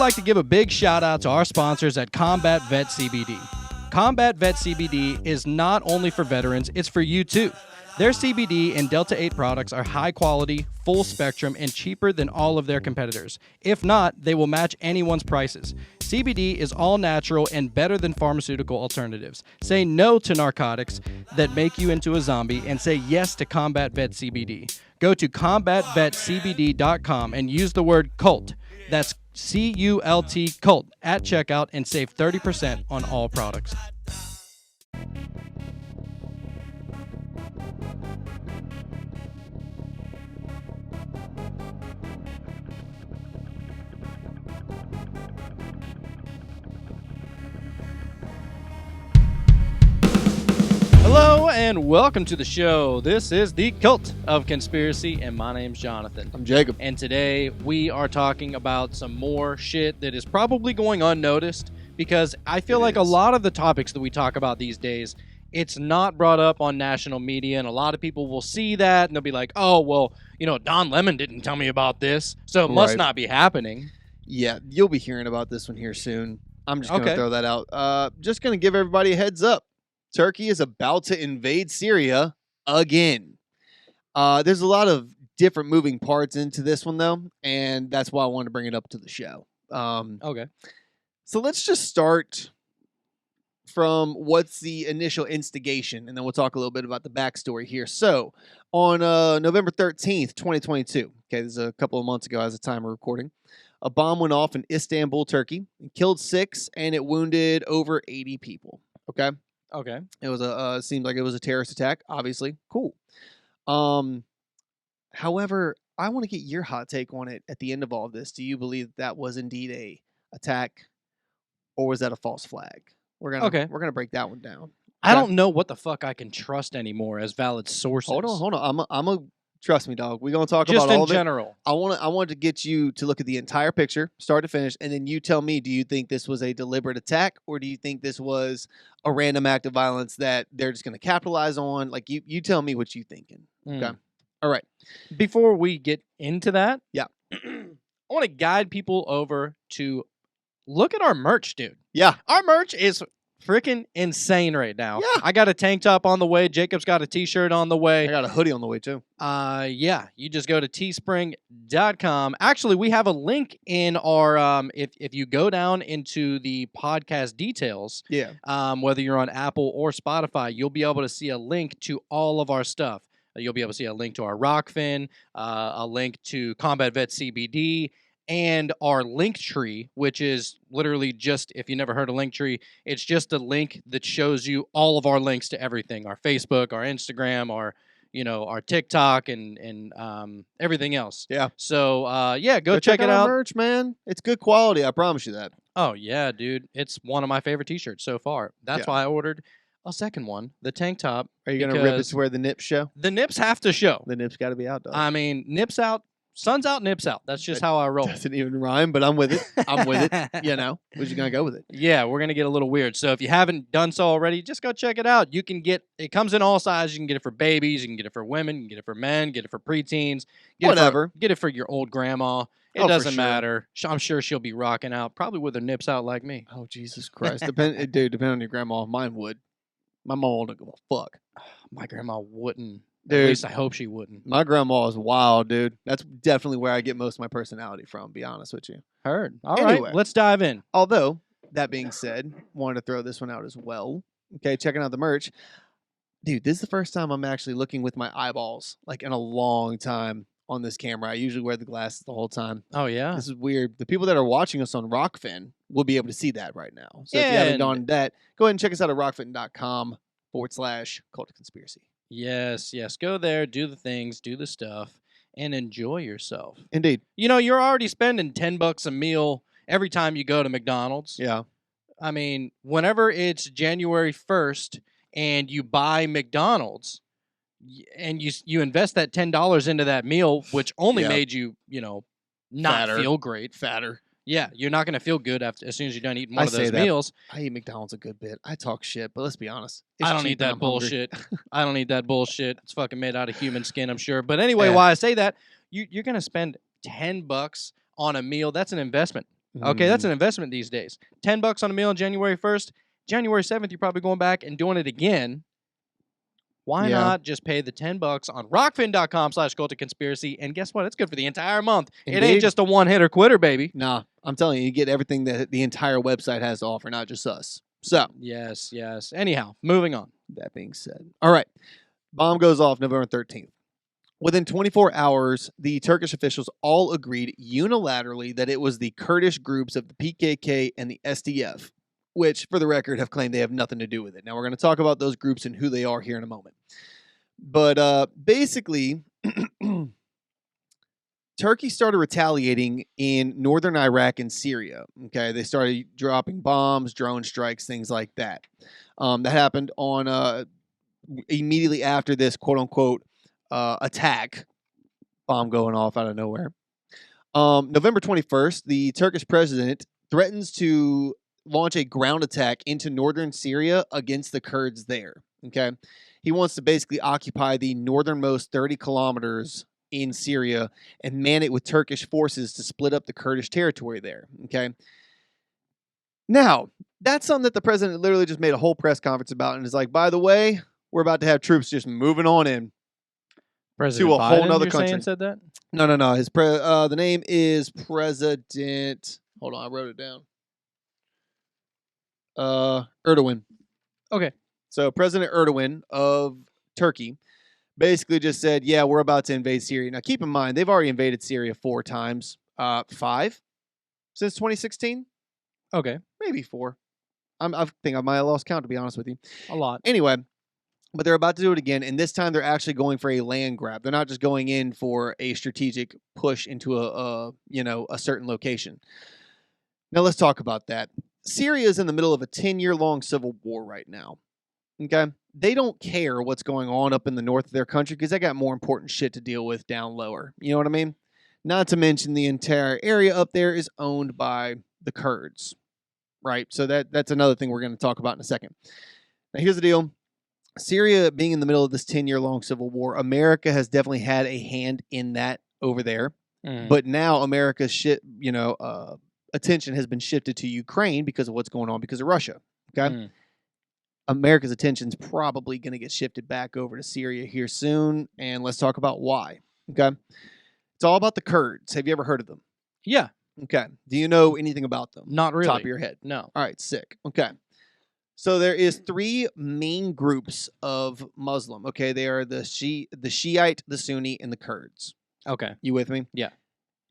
like to give a big shout out to our sponsors at Combat Vet CBD. Combat Vet CBD is not only for veterans, it's for you too. Their CBD and Delta 8 products are high quality, full spectrum, and cheaper than all of their competitors. If not, they will match anyone's prices. CBD is all natural and better than pharmaceutical alternatives. Say no to narcotics that make you into a zombie and say yes to Combat Vet CBD. Go to combatvetcbd.com and use the word CULT. That's CULT, CULT, at checkout and save 30% on all products. Hello and welcome to the show. This is the Cult of Conspiracy, and my name's Jonathan. I'm Jacob. And today we are talking about some more shit that is probably going unnoticed because I feel like a lot of the topics that we talk about these days, it's not brought up on national media, and a lot of people will see that and they'll be like, oh, well, you know, Don Lemon didn't tell me about this, so it must not be happening. Yeah, you'll be hearing about this one here soon. I'm just going to throw that out. Just going to give everybody a heads up. Turkey is about to invade Syria again. There's a lot of different moving parts into this one, though, and that's why I wanted to bring it up to the show. Okay. So let's just start from what's the initial instigation, and then we'll talk a little bit about the backstory here. So on November 13th, 2022, okay, this is a couple of months ago as the time of recording, a bomb went off in Istanbul, Turkey. It killed 6, and it wounded over 80 people, okay? Okay. It was seemed like it was a terrorist attack, obviously. Cool. However, I want to get your hot take on it at the end of all of this. Do you believe that was indeed a attack, or was that a false flag? We're gonna break that one down. I don't know what the fuck I can trust anymore as valid sources. Hold on. I'm a trust me, dog. We're gonna talk just about all in of it. general. I want to get you to look at the entire picture, start to finish, and then you tell me: do you think this was a deliberate attack, or do you think this was a random act of violence that they're just gonna capitalize on? Like you tell me what you thinking. Okay. All right. Before we get into that, yeah, I want to guide people over to look at our merch, dude. Yeah, our merch is freaking insane right now. Yeah. I got a tank top on the way. Jacob's got a t-shirt on the way. I got a hoodie on the way too. Yeah. You just go to teespring.com. Actually, we have a link in our if you go down into the podcast details, whether you're on Apple or Spotify, you'll be able to see a link to all of our stuff. You'll be able to see a link to our Rockfin, a link to Combat Vet CBD, and our link tree, which is literally just, if you never heard of link tree, it's just a link that shows you all of our links to everything, our Facebook, our Instagram, our TikTok, and everything else. Yeah. So, go check it out. Merch, man. It's good quality. I promise you that. Oh, yeah, dude. It's one of my favorite t-shirts so far. That's why I ordered a second one, the tank top. Are you going to rip it to where the nips show? The nips have to show. The nips got to be out, dog. I mean, nips out. Sun's out, nips out. That's just how I roll. Doesn't even rhyme, but I'm with it. You know, we're just going to go with it. Yeah, we're going to get a little weird. So if you haven't done so already, just go check it out. You can get it comes in all sizes. You can get it for babies. You can get it for women. You can get it for men. Get it for preteens. Get it for your old grandma. It doesn't matter. I'm sure she'll be rocking out, probably with her nips out like me. Oh, Jesus Christ. Depending on your grandma. Mine would. My mom wouldn't give a fuck. My grandma wouldn't. Dude, at least I hope she wouldn't. My grandma is wild, dude. That's definitely where I get most of my personality from, be honest with you. Heard. All right, let's dive in. Although, that being said, wanted to throw this one out as well. Okay, checking out the merch. Dude, this is the first time I'm actually looking with my eyeballs, like in a long time on this camera. I usually wear the glasses the whole time. Oh, yeah? This is weird. The people that are watching us on Rockfin will be able to see that right now. So if you haven't done that, go ahead and check us out at rockfin.com/Cult of Conspiracy. Yes. Go there, do the things, do the stuff, and enjoy yourself. Indeed. You know, you're already spending $10 a meal every time you go to McDonald's. Yeah. I mean, whenever it's January 1st and you buy McDonald's and you invest that $10 into that meal, which only made you, not feel great. Fatter. Yeah, you're not going to feel good as soon as you're done eating one of those meals. I eat McDonald's a good bit. I talk shit, but let's be honest. I don't eat that bullshit. I don't eat that bullshit. It's fucking made out of human skin, I'm sure. But anyway, why I say that, you're going to spend $10 on a meal. That's an investment. Okay, that's an investment these days. $10 on a meal on January 1st. January 7th, you're probably going back and doing it again. Why Yeah. not just pay the $10 on rockfin.com/cultconspiracy? And guess what? It's good for the entire month. It Indeed. ain't just a one-hitter quitter, baby. Nah, I'm telling you, you get everything that the entire website has to offer, not just us. So, Yes. Anyhow, moving on. that being said, all right, bomb goes off November 13th. Within 24 hours, the Turkish officials all agreed unilaterally that it was the Kurdish groups of the PKK and the SDF, which, for the record, have claimed they have nothing to do with it. Now, we're going to talk about those groups and who they are here in a moment. But basically, Turkey started retaliating in northern Iraq and Syria. Okay, they started dropping bombs, drone strikes, things like that. That happened on immediately after this quote unquote attack, bomb going off out of nowhere. November 21st, the Turkish president threatens to launch a ground attack into northern Syria against the Kurds there. Okay, he wants to basically occupy the northernmost 30 kilometers in Syria and man it with Turkish forces to split up the Kurdish territory there. Okay. Now, that's something that the president literally just made a whole press conference about and is like, by the way, we're about to have troops just moving on in President to a whole Biden, nother you're country. saying said that? No. The name is President. Hold on, I wrote it down. Erdogan. Okay. So President Erdogan of Turkey basically just said, yeah, we're about to invade Syria. Now, keep in mind, they've already invaded Syria 4 times. 5 since 2016? Okay. Maybe 4. I think I might have lost count, to be honest with you. A lot. Anyway, but they're about to do it again, and this time they're actually going for a land grab. They're not just going in for a strategic push into a certain location. Now, let's talk about that. Syria is in the middle of a 10-year-long civil war right now. Okay? They don't care what's going on up in the north of their country because they got more important shit to deal with down lower. You know what I mean? Not to mention the entire area up there is owned by the Kurds, right? So that's another thing we're going to talk about in a second. Now, here's the deal. Syria being in the middle of this 10-year-long civil war, America has definitely had a hand in that over there. But now America's attention has been shifted to Ukraine because of what's going on because of Russia. Okay? America's attention is probably going to get shifted back over to Syria here soon, and let's talk about why. Okay? It's all about the Kurds. Have you ever heard of them? Yeah. Okay. Do you know anything about them? Not really. Top of your head? No. All right, sick. Okay. So there is 3 main groups of Muslim. Okay, they are the Shiite, the Sunni, and the Kurds. Okay. You with me? Yeah.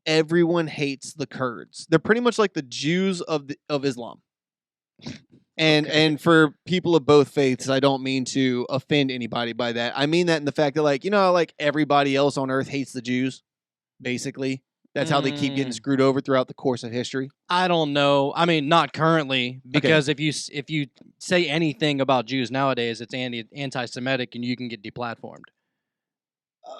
Everyone hates the Kurds. They're pretty much like the Jews of Islam. And for people of both faiths, I don't mean to offend anybody by that. I mean that in the fact that, like everybody else on earth hates the Jews, basically. That's how they keep getting screwed over throughout the course of history. I don't know. I mean, not currently, because if you say anything about Jews nowadays, it's anti-Semitic, and you can get deplatformed.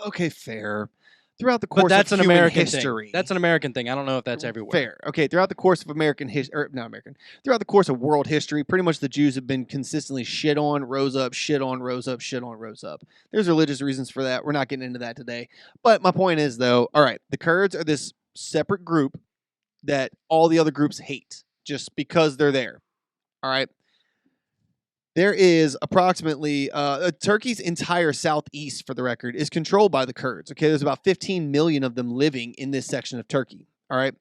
Okay, fair. Throughout the course But that's of an human American history. thing. That's an American thing. I don't know if that's everywhere. Fair. Okay, throughout the course of throughout the course of world history, pretty much the Jews have been consistently shit on, rose up, shit on, rose up, shit on, rose up. There's religious reasons for that. We're not getting into that today. But my point is, though, all right, the Kurds are this separate group that all the other groups hate just because they're there. All right. There is approximately Turkey's entire southeast, for the record, is controlled by the Kurds. Okay, there's about 15 million of them living in this section of Turkey. All right.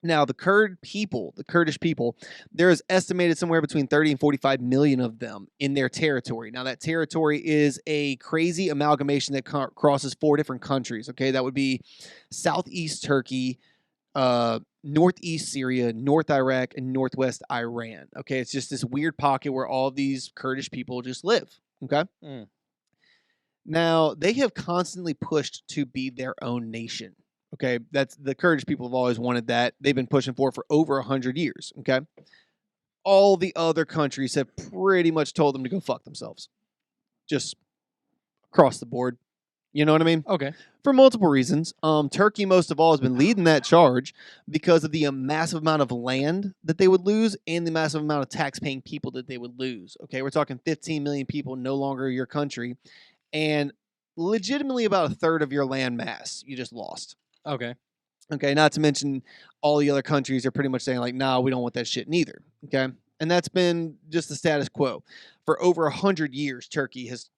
Now, the Kurdish people, there is estimated somewhere between 30 and 45 million of them in their territory. Now, that territory is a crazy amalgamation that crosses 4 different countries. Okay, that would be southeast Turkey, northeast Syria, North Iraq, and northwest Iran. Okay, it's just this weird pocket where all of these Kurdish people just live. Okay. Now, they have constantly pushed to be their own nation. Okay, that's the Kurdish people have always wanted that. They've been pushing for over 100 years. Okay, all the other countries have pretty much told them to go fuck themselves, just across the board. You know what I mean? Okay. For multiple reasons. Turkey, most of all, has been leading that charge because of the massive amount of land that they would lose and the massive amount of tax-paying people that they would lose. Okay, we're talking 15 million people no longer your country, and legitimately about a third of your land mass you just lost. Okay. Okay, not to mention all the other countries are pretty much saying like, "Nah, we don't want that shit neither." Okay, and that's been just the status quo for over 100 years. Turkey has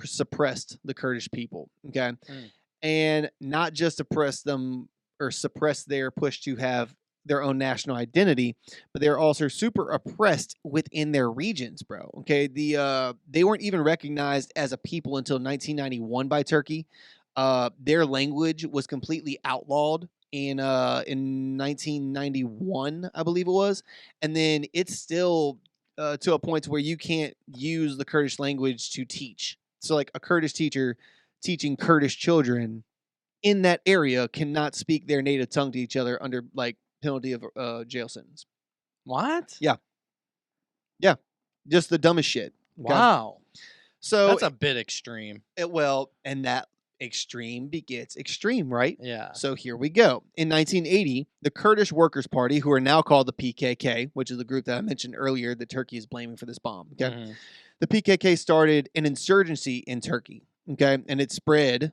suppressed the Kurdish people. Okay, Mm. and not just oppress them or suppress their push to have their own national identity, but they're also super oppressed within their regions, bro. Okay, they weren't even recognized as a people until 1991 by Turkey. Their language was completely outlawed in 1991, I believe it was, and then it's still to a point to where you can't use the Kurdish language to teach. So, like a Kurdish teacher teaching Kurdish children in that area cannot speak their native tongue to each other under like penalty of jail sentence. What? Yeah, yeah, just the dumbest shit. Okay? Wow. So That's a bit extreme. well, and that extreme begets extreme, right? Yeah. So here we go. In 1980, the Kurdish Workers' Party, who are now called the PKK, which is the group that I mentioned earlier that Turkey is blaming for this bomb. Okay, Mhm. the PKK started an insurgency in Turkey. Okay, and it spread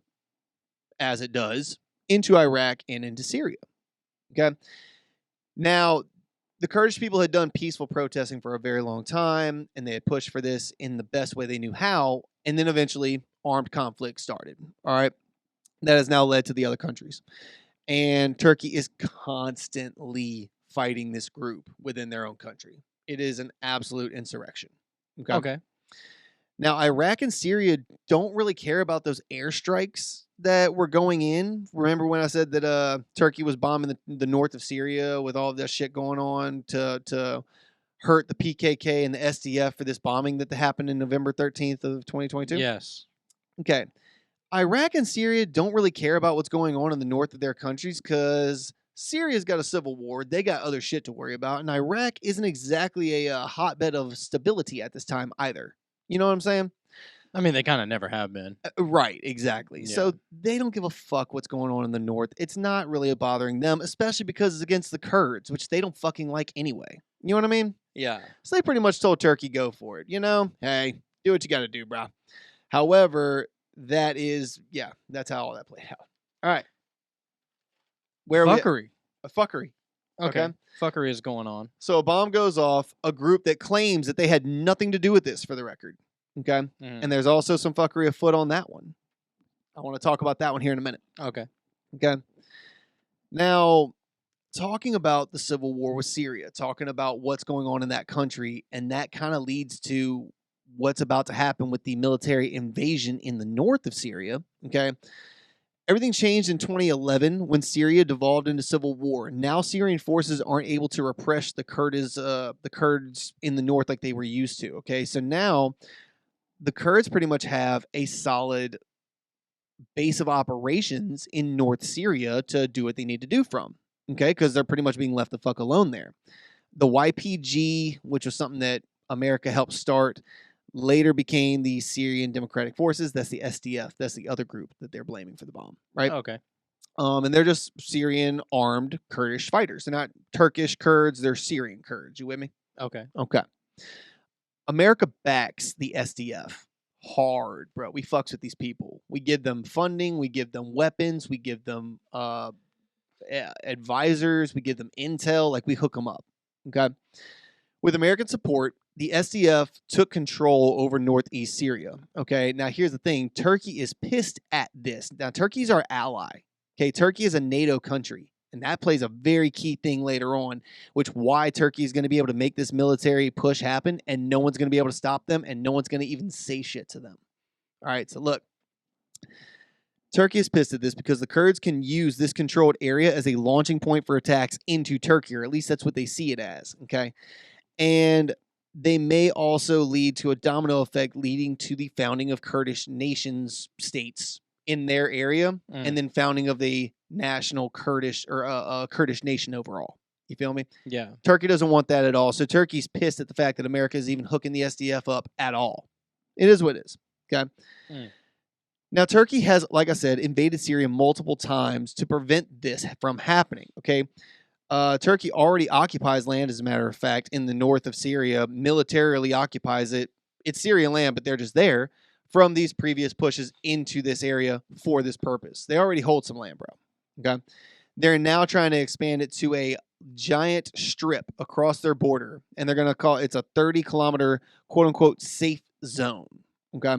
as it does into Iraq and into Syria. Okay, now the Kurdish people had done peaceful protesting for a very long time, and they had pushed for this in the best way they knew how. And then eventually, armed conflict started. All right. That has now led to the other countries. And Turkey is constantly fighting this group within their own country. It is an absolute insurrection. Okay. Okay. Now, Iraq and Syria don't really care about those airstrikes that were going in. Remember when I said that Turkey was bombing the north of Syria with all of that shit going on to hurt the PKK and the SDF for this bombing that happened in November 13th of 2022? Yes. Okay. Iraq and Syria don't really care about what's going on in the north of their countries because Syria's got a civil war. They got other shit to worry about. And Iraq isn't exactly a hotbed of stability at this time either. You know what I'm saying? I mean, they kind of never have been. Right, exactly. Yeah. So they don't give a fuck what's going on in the north. It's not really bothering them, especially because it's against the Kurds, which they don't fucking like anyway. You know what I mean? Yeah. So they pretty much told Turkey, go for it. You know, hey, do what you got to do, bro. However, that's how all that played out. All right. Where Fuckery. fuckery. Okay. Fuckery is going on. So a bomb goes off, a group that claims that they had nothing to do with this, for the record. Okay. Mhm. And there's also some fuckery afoot on that one. I want to talk about that one here in a minute. Okay. Okay. Now, talking about the civil war with Syria, talking about what's going on in that country, and that kind of leads to what's about to happen with the military invasion in the north of Syria. Okay. Everything changed in 2011 when Syria devolved into civil war. Now Syrian forces aren't able to repress the Kurds in the north like they were used to. Okay, so now the Kurds pretty much have a solid base of operations in North Syria to do what they need to do from. Okay, because they're pretty much being left the fuck alone there. The YPG, which was something that America helped start, later became the Syrian Democratic Forces. That's the SDF. That's the other group that they're blaming for the bomb, right? Okay. And they're just Syrian armed Kurdish fighters. They're not Turkish Kurds. They're Syrian Kurds. You with me? Okay. Okay. America backs the SDF hard, bro. We fucks with these people. We give them funding. We give them weapons. We give them advisors. We give them intel. Like, we hook them up. Okay. With American support, the SDF took control over northeast Syria. Okay, now here's the thing. Turkey is pissed at this. Now, Turkey's our ally. Okay, Turkey is a NATO country, and that plays a very key thing later on, which why Turkey is going to be able to make this military push happen, and no one's going to be able to stop them, and no one's going to even say shit to them. All right, so look. Turkey is pissed at this because the Kurds can use this controlled area as a launching point for attacks into Turkey, or at least that's what they see it as, okay? And they may also lead to a domino effect leading to the founding of Kurdish nations states in their area and then founding of the national Kurdish or Kurdish nation overall. You feel me? Yeah. Turkey doesn't want that at all. So Turkey's pissed at the fact that America is even hooking the SDF up at all. It is what it is. Okay. Now, Turkey has, like I said, invaded Syria multiple times to prevent this from happening. Okay. Turkey already occupies land, as a matter of fact, in the north of Syria, militarily occupies it. It's Syrian land, but they're just there from these previous pushes into this area for this purpose. They already hold some land, bro. Okay. They're now trying to expand it to a giant strip across their border, and they're going to call it's a 30-kilometer quote unquote safe zone. Okay.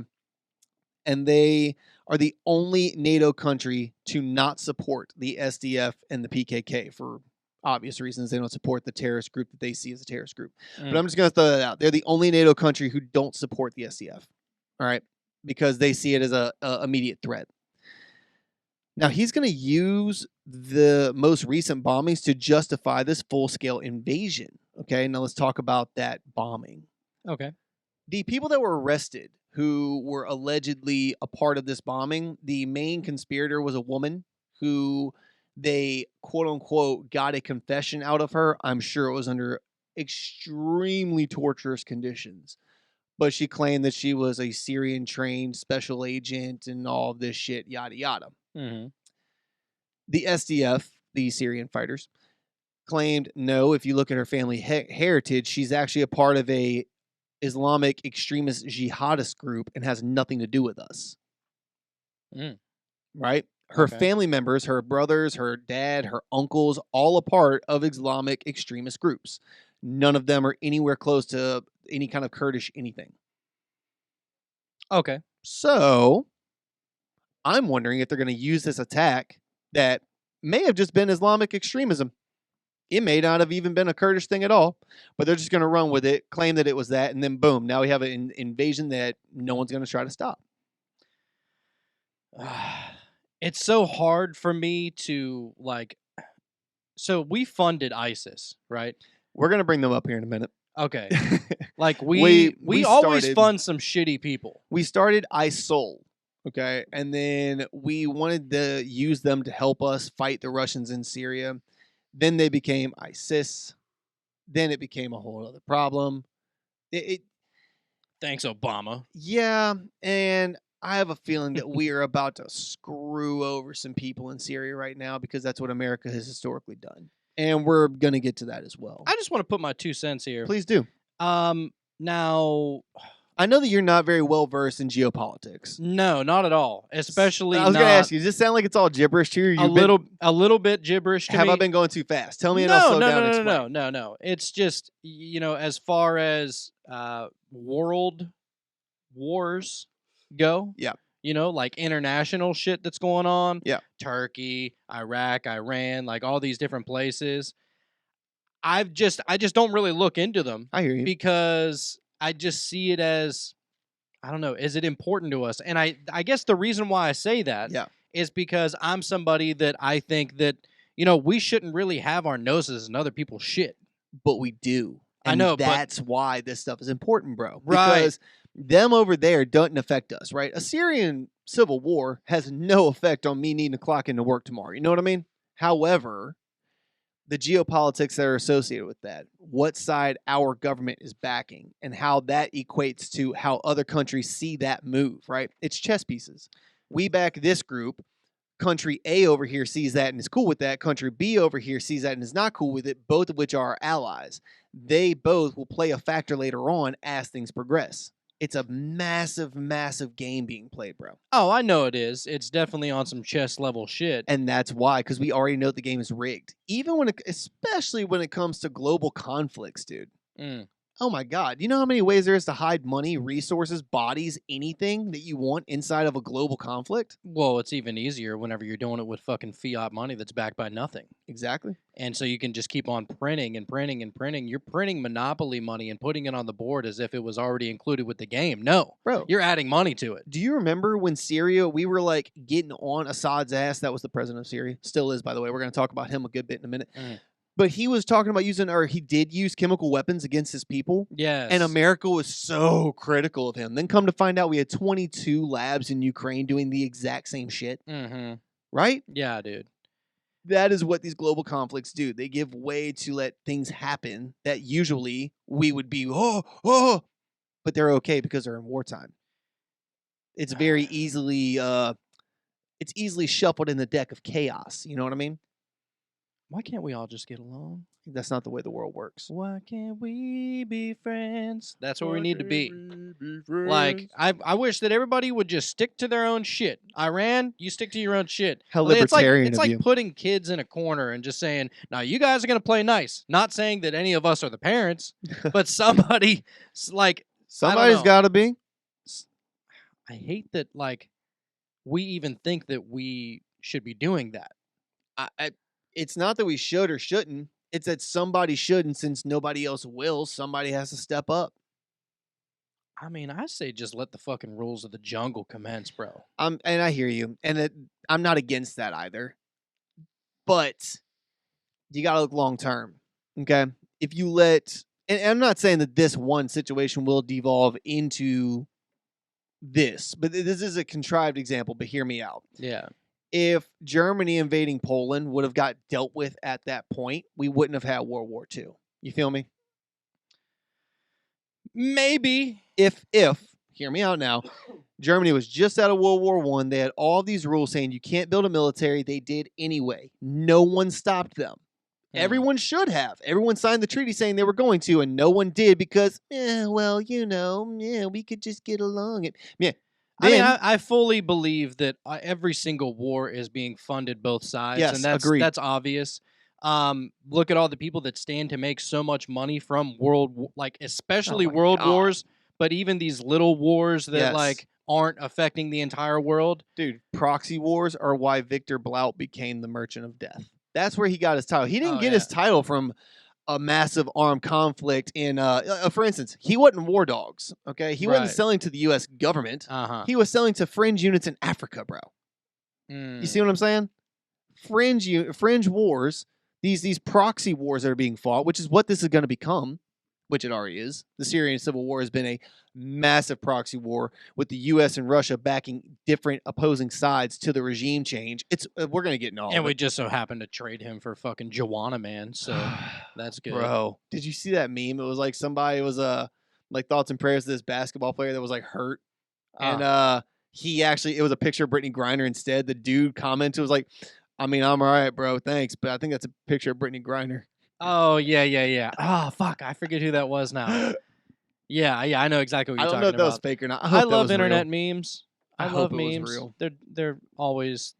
And they are the only NATO country to not support the SDF and the PKK for obvious reasons. They don't support the terrorist group that they see as a terrorist group. But I'm just going to throw that out. They're the only NATO country who don't support the SDF. All right. Because they see it as a immediate threat. Now, he's going to use the most recent bombings to justify this full-scale invasion. Okay, now let's talk about that bombing. Okay. The people that were arrested who were allegedly a part of this bombing, the main conspirator was a woman who they, quote-unquote, got a confession out of her. I'm sure it was under extremely torturous conditions. But she claimed that she was a Syrian-trained special agent and all of this shit, yada, yada. Mm-hmm. The SDF, the Syrian fighters, claimed no. If you look at her family heritage, she's actually a part of a Islamic extremist jihadist group and has nothing to do with us. Right? Her family members, her brothers, her dad, her uncles, all a part of Islamic extremist groups. None of them are anywhere close to any kind of Kurdish anything. Okay. So I'm wondering if they're going to use this attack that may have just been Islamic extremism. It may not have even been a Kurdish thing at all, but they're just going to run with it, claim that it was that, and then boom, now we have an invasion that no one's going to try to stop. It's so hard for me to, like... So we funded ISIS, right? We're going to bring them up here in a minute. Okay. Like, we always fund some shitty people. We started ISIL, okay? And then we wanted to use them to help us fight the Russians in Syria. Then they became ISIS. Then it became a whole other problem. Thanks, Obama. Yeah, and I have a feeling that we are about to screw over some people in Syria right now because that's what America has historically done. And we're going to get to that as well. I just want to put my 2 cents here. Please do. Now... I know that you're not very well versed in geopolitics. No, not at all. Especially I was going to ask you, does this sound like it's all gibberish to you? A little bit gibberish to me. Have I been going too fast? Tell me and I'll slow down and explain. No. It's just, as far as world wars go. Yeah. Like international shit that's going on. Yeah. Turkey, Iraq, Iran, like all these different places. I just don't really look into them. I hear you. Because I just see it as, I don't know, is it important to us? And I guess the reason why I say that is because I'm somebody that I think that, we shouldn't really have our noses in other people's shit. But we do. And I know, that's why this stuff is important, bro. Right. Because them over there doesn't affect us, right? A Syrian civil war has no effect on me needing to clock into work tomorrow. You know what I mean? However, the geopolitics that are associated with that, what side our government is backing, and how that equates to how other countries see that move, right? It's chess pieces. We back this group. Country A over here sees that and is cool with that. Country B over here sees that and is not cool with it, both of which are our allies. They both will play a factor later on as things progress. It's a massive, massive game being played, bro. Oh, I know it is. It's definitely on some chess level shit. And that's why, because we already know the game is rigged. Especially when it comes to global conflicts, dude. Oh my God. You know how many ways there is to hide money, resources, bodies, anything that you want inside of a global conflict? Well, it's even easier whenever you're doing it with fucking fiat money that's backed by nothing. Exactly. And so you can just keep on printing and printing and printing. You're printing monopoly money and putting it on the board as if it was already included with the game. No. Bro. You're adding money to it. Do you remember when Syria, we were like getting on Assad's ass? That was the president of Syria. Still is, by the way. We're going to talk about him a good bit in a minute. But he was talking about he did use chemical weapons against his people. Yes. And America was so critical of him. Then come to find out we had 22 labs in Ukraine doing the exact same shit. Mm-hmm. Right? Yeah, dude. That is what these global conflicts do. They give way to let things happen that usually we would be, but they're okay because they're in wartime. It's very easily, shuffled in the deck of chaos. You know what I mean? Why can't we all just get along? That's not the way the world works. Why can't we be friends? That's where we need to be. Like, I wish that everybody would just stick to their own shit. Iran, you stick to your own shit. How Like, libertarian it's of like you. putting kids in a corner and just saying, "Now you guys are gonna play nice." Not saying that any of us are the parents, but somebody like Somebody's got to be. I hate that. Like, we even think that we should be doing that. It's not that we should or shouldn't. It's that somebody should, and since nobody else will, somebody has to step up. I mean, I say just let the fucking rules of the jungle commence, bro. And I hear you, and I'm not against that either. But you got to look long term, okay? If you let, and I'm not saying that this one situation will devolve into this, but this is a contrived example. But hear me out. Yeah. If Germany invading Poland would have got dealt with at that point, we wouldn't have had World War II. You feel me? Maybe. If hear me out now, Germany was just out of World War I. They had all these rules saying you can't build a military. They did anyway. No one stopped them. Everyone should have. Everyone signed the treaty saying they were going to, and no one did because, we could just get along. I fully believe that every single war is being funded both sides, yes, and that's agreed. That's obvious. Look at all the people that stand to make so much money from especially world wars, but even these little wars that aren't affecting the entire world. Dude, proxy wars are why Victor Blount became the Merchant of Death. That's where he got his title. He didn't get his title from a massive armed conflict in, for instance, he wasn't War Dogs, okay? He wasn't selling to the U.S. government. He was selling to fringe units in Africa, bro. You see what I'm saying? Fringe wars, these proxy wars that are being fought, which is what this is going to become, which it already is. The Syrian Civil War has been a massive proxy war with the U.S. and Russia backing different opposing sides to the regime change. We're going to get in all and of we it. just so happened to trade him for fucking Joanna Man, so that's good. Bro, did you see that meme? It was like somebody was like thoughts and prayers to this basketball player that was like hurt. And it was a picture of Brittany Griner instead. The dude commented was like, I mean, I'm all right, bro, thanks, but I think that's a picture of Brittany Griner. Oh, yeah. Oh, fuck, I forget who that was now. Yeah, I know exactly what you're talking about. I don't know if that was fake or not. I love internet memes. I love hope it memes. was real. They're always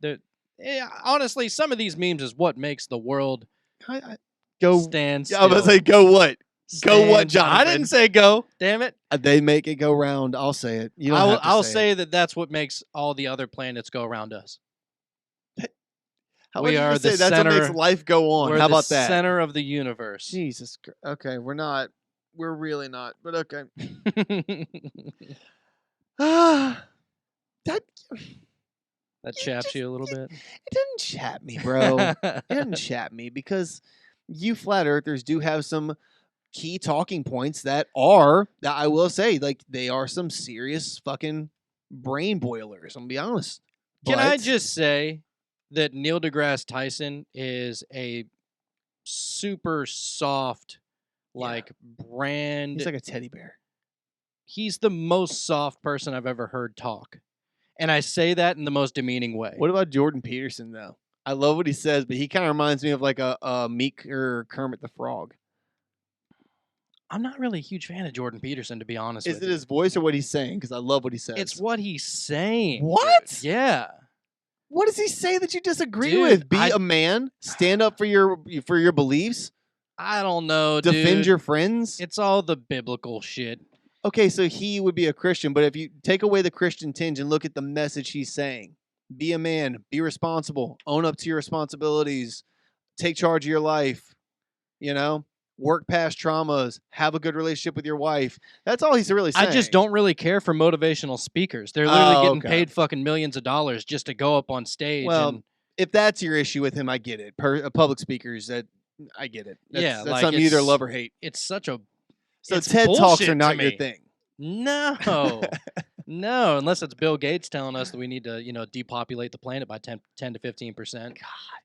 honestly, some of these memes is what makes the world stand still. I was say go what? Go what, Jonathan? I didn't say go. Damn it. They make it go round. I'll say it. You don't have to I'll say that that's what makes all the other planets go around us. We are the center. That's what makes life go on. We're How about the that? Center of the universe. Jesus Christ. Okay, we're not. We're really not. But okay. That chaps you a little bit. It doesn't chap me, bro. It doesn't chap me because you flat earthers do have some key talking points that I will say, like, they are some serious fucking brain boilers. I'm gonna be honest. Can I just say that Neil deGrasse Tyson is a super soft, brand. He's like a teddy bear. He's the most soft person I've ever heard talk. And I say that in the most demeaning way. What about Jordan Peterson, though? I love what he says, but he kind of reminds me of like a Meek or Kermit the Frog. I'm not really a huge fan of Jordan Peterson, to be honest with you. Is it his voice or what he's saying? Because I love what he says. It's what he's saying. What? Dude. Yeah. What does he say that you disagree with? Be a man. Stand up for your beliefs. I don't know, Defend your friends. It's all the biblical shit. Okay, so he would be a Christian, but if you take away the Christian tinge and look at the message he's saying, be a man, be responsible, own up to your responsibilities, take charge of your life, work past traumas, have a good relationship with your wife. That's all he's really saying. I just don't really care for motivational speakers. They're literally getting paid fucking millions of dollars just to go up on stage. Well, if that's your issue with him, I get it. Public speakers, I get it. That's something you either love or hate. It's such a... So TED Talks are not your thing. No. No, unless it's Bill Gates telling us that we need to, depopulate the planet by 10 to 15%.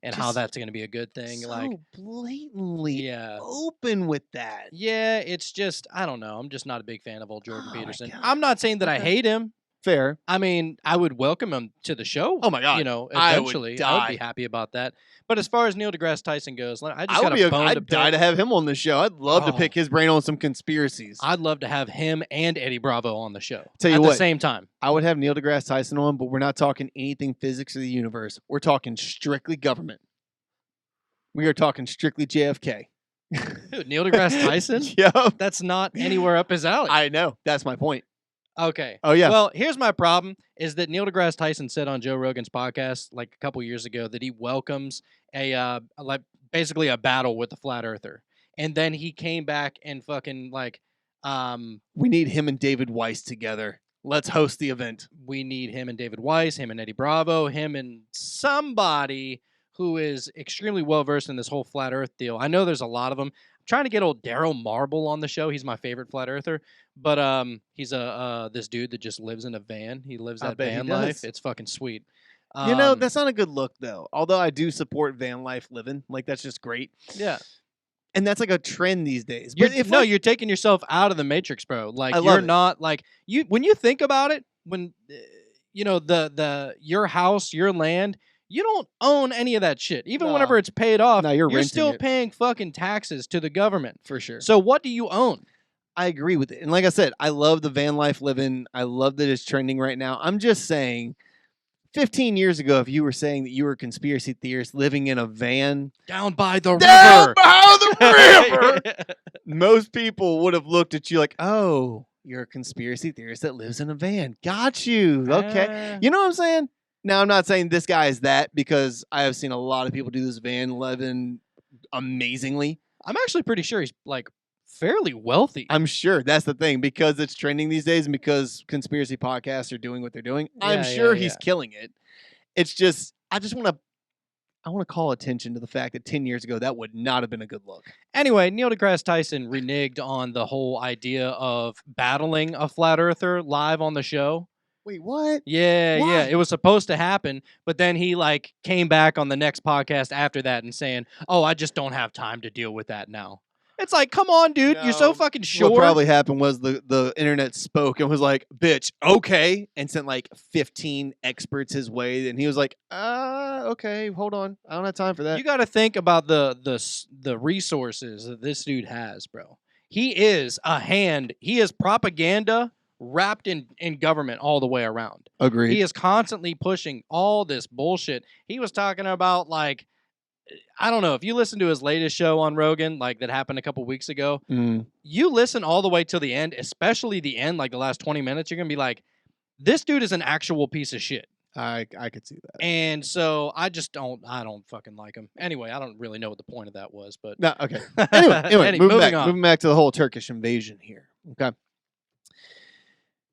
And how that's going to be a good thing. So blatantly open with that. Yeah, it's just, I don't know. I'm just not a big fan of old Jordan Peterson. I'm not saying that I hate him. Fair. I mean, I would welcome him to the show. Oh my God. You know, I would eventually, I would be die. happy about that. But as far as Neil deGrasse Tyson goes, I just I got would be. a bone to I'd die pick. to have him on the show. I'd love to Oh. pick his brain on some conspiracies. I'd love to have him and Eddie Bravo on the show Tell you at what. the same time. I would have Neil deGrasse Tyson on, but we're not talking anything physics of the universe. We're talking strictly government. We are talking strictly JFK. Dude, Neil deGrasse Tyson? Yep. That's not anywhere up his alley. I know. That's my point. Okay. Oh, yeah. Well, here's my problem is that Neil deGrasse Tyson said on Joe Rogan's podcast like a couple years ago that he welcomes a like basically a battle with the flat earther. And then he came back and fucking like We need him and David Weiss together. Let's host the event. we need him and David Weiss, him and Eddie Bravo, him and somebody who is extremely well versed in this whole flat earth deal. I know there's a lot of them. I'm trying to get old Daryl Marble on the show. He's my favorite flat earther, but he's this dude that just lives in a van. He lives I that bet he van does. life. It's fucking sweet. You know, that's not a good look, though. Although I do support van life living. Like, that's just great. yeah. And that's like a trend these days. But You're taking yourself out of the matrix, bro. Like I love you're it. not like you when you think about it. When you know the your house, your land, you don't own any of that shit. Even No. whenever it's paid off, No, you're renting still it. paying fucking taxes to the government. For sure. So what do you own? I agree with it. And like I said, I love the van life living. I love that it's trending right now. I'm just saying, 15 years ago, if you were saying that you were a conspiracy theorist living in a van Down by the down river. by the river, most people would have looked at you like, oh, you're a conspiracy theorist that lives in a van. Got you. Okay. You know what I'm saying? Now, I'm not saying this guy is that because I have seen a lot of people do this van living amazingly. I'm actually pretty sure he's like fairly wealthy. I'm sure that's the thing because it's trending these days and because conspiracy podcasts are doing what they're doing. I'm Yeah, sure yeah, he's killing it. It's just I want to call attention to the fact that 10 years ago that would not have been a good look. Anyway, Neil deGrasse Tyson reneged on the whole idea of battling a flat earther live on the show. Wait, what? Yeah, yeah. Why? It was supposed to happen, but then he like came back on the next podcast after that and saying, "Oh, I just don't have time to deal with that now." It's like, come on, dude. You're so No. fucking sure. What probably happened was the internet spoke and was like, "Bitch, okay," and sent like 15 experts his way, and he was like, okay, hold on, I don't have time for that." You got to think about the resources that this dude has, bro. He is a hand. He is propaganda wrapped in government all the way around. Agreed. He is constantly pushing all this bullshit. He was talking about like, I don't know, if you listen to his latest show on Rogan, like that happened a couple weeks ago, you listen all the way till the end, especially the end, like the last 20 minutes, you're going to be like, this dude is an actual piece of shit. I could see that. And so I don't fucking like him. Anyway, I don't really know what the point of that was, but No, okay. Anyway, moving on. Moving back to the whole Turkish invasion here. Okay.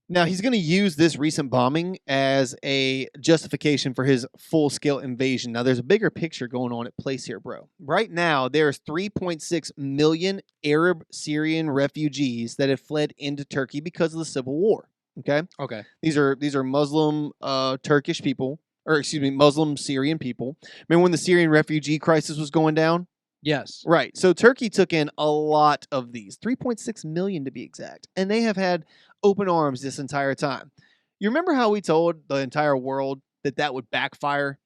Now, he's going to use this recent bombing as a justification for his full-scale invasion. Now, there's a bigger picture going on at place here, bro. Right now, there's 3.6 million Arab Syrian refugees that have fled into Turkey because of the civil war. Okay? Okay. These are Muslim Turkish people, or excuse me, Muslim Syrian people. Remember when the Syrian refugee crisis was going down? Yes. Right. So Turkey took in a lot of these, 3.6 million to be exact. And they have had open arms this entire time. You remember how we told the entire world that that would backfire?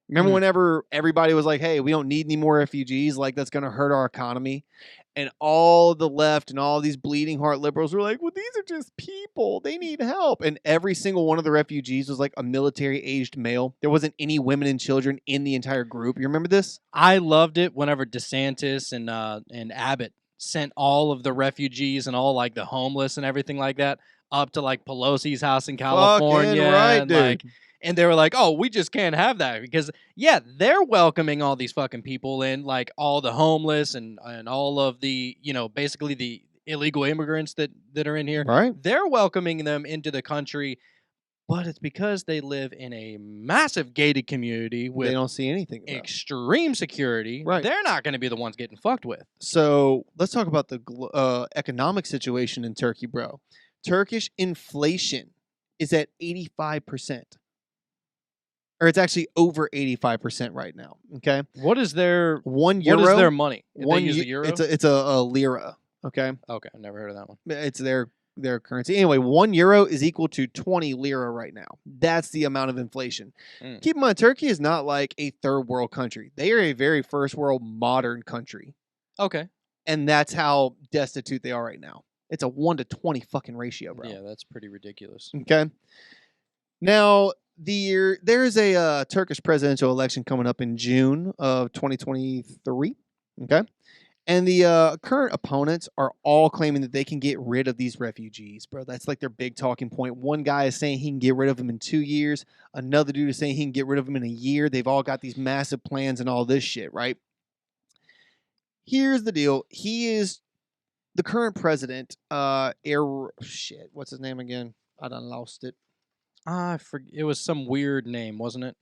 Remember whenever everybody was like, hey, we don't need any more refugees, like that's going to hurt our economy? And all the left and all these bleeding heart liberals were like, well, these are just people. They need help. And every single one of the refugees was like a military-aged male. There wasn't any women and children in the entire group. You remember this? I loved it whenever DeSantis and Abbott sent all of the refugees and all like the homeless and everything like that up to like Pelosi's house in California. Fucking right, and, dude. like, and they were like, oh, we just can't have that because, yeah, they're welcoming all these fucking people in, like all the homeless and all of the, you know, basically the illegal immigrants that are in here. Right. They're welcoming them into the country, but it's because they live in a massive gated community with They don't see anything about it. extreme security. Right. They're not going to be the ones getting fucked with. So let's talk about the economic situation in Turkey, bro. Turkish inflation is at 85%. Or it's actually over 85% right now. Okay, What is their €1. What is their money? One they use eu- the euro. It's a lira. Okay, Okay, I've never heard of that one. it's their their currency. Anyway, €1 is equal to 20 lira right now. That's the amount of inflation. Keep in mind, Turkey is not like a third world country. They are a very first world modern country. Okay. And that's how destitute they are right now. It's a 1 to 20 fucking ratio, bro. Yeah, that's pretty ridiculous. Okay. Now, there's a Turkish presidential election coming up in June of 2023. Okay. And the current opponents are all claiming that they can get rid of these refugees, bro. That's like their big talking point. One guy is saying he can get rid of them in 2 years. Another dude is saying he can get rid of them in a year. They've all got these massive plans and all this shit, right? Here's the deal. He is the current president. What's his name again? I done lost it. It was some weird name, wasn't it?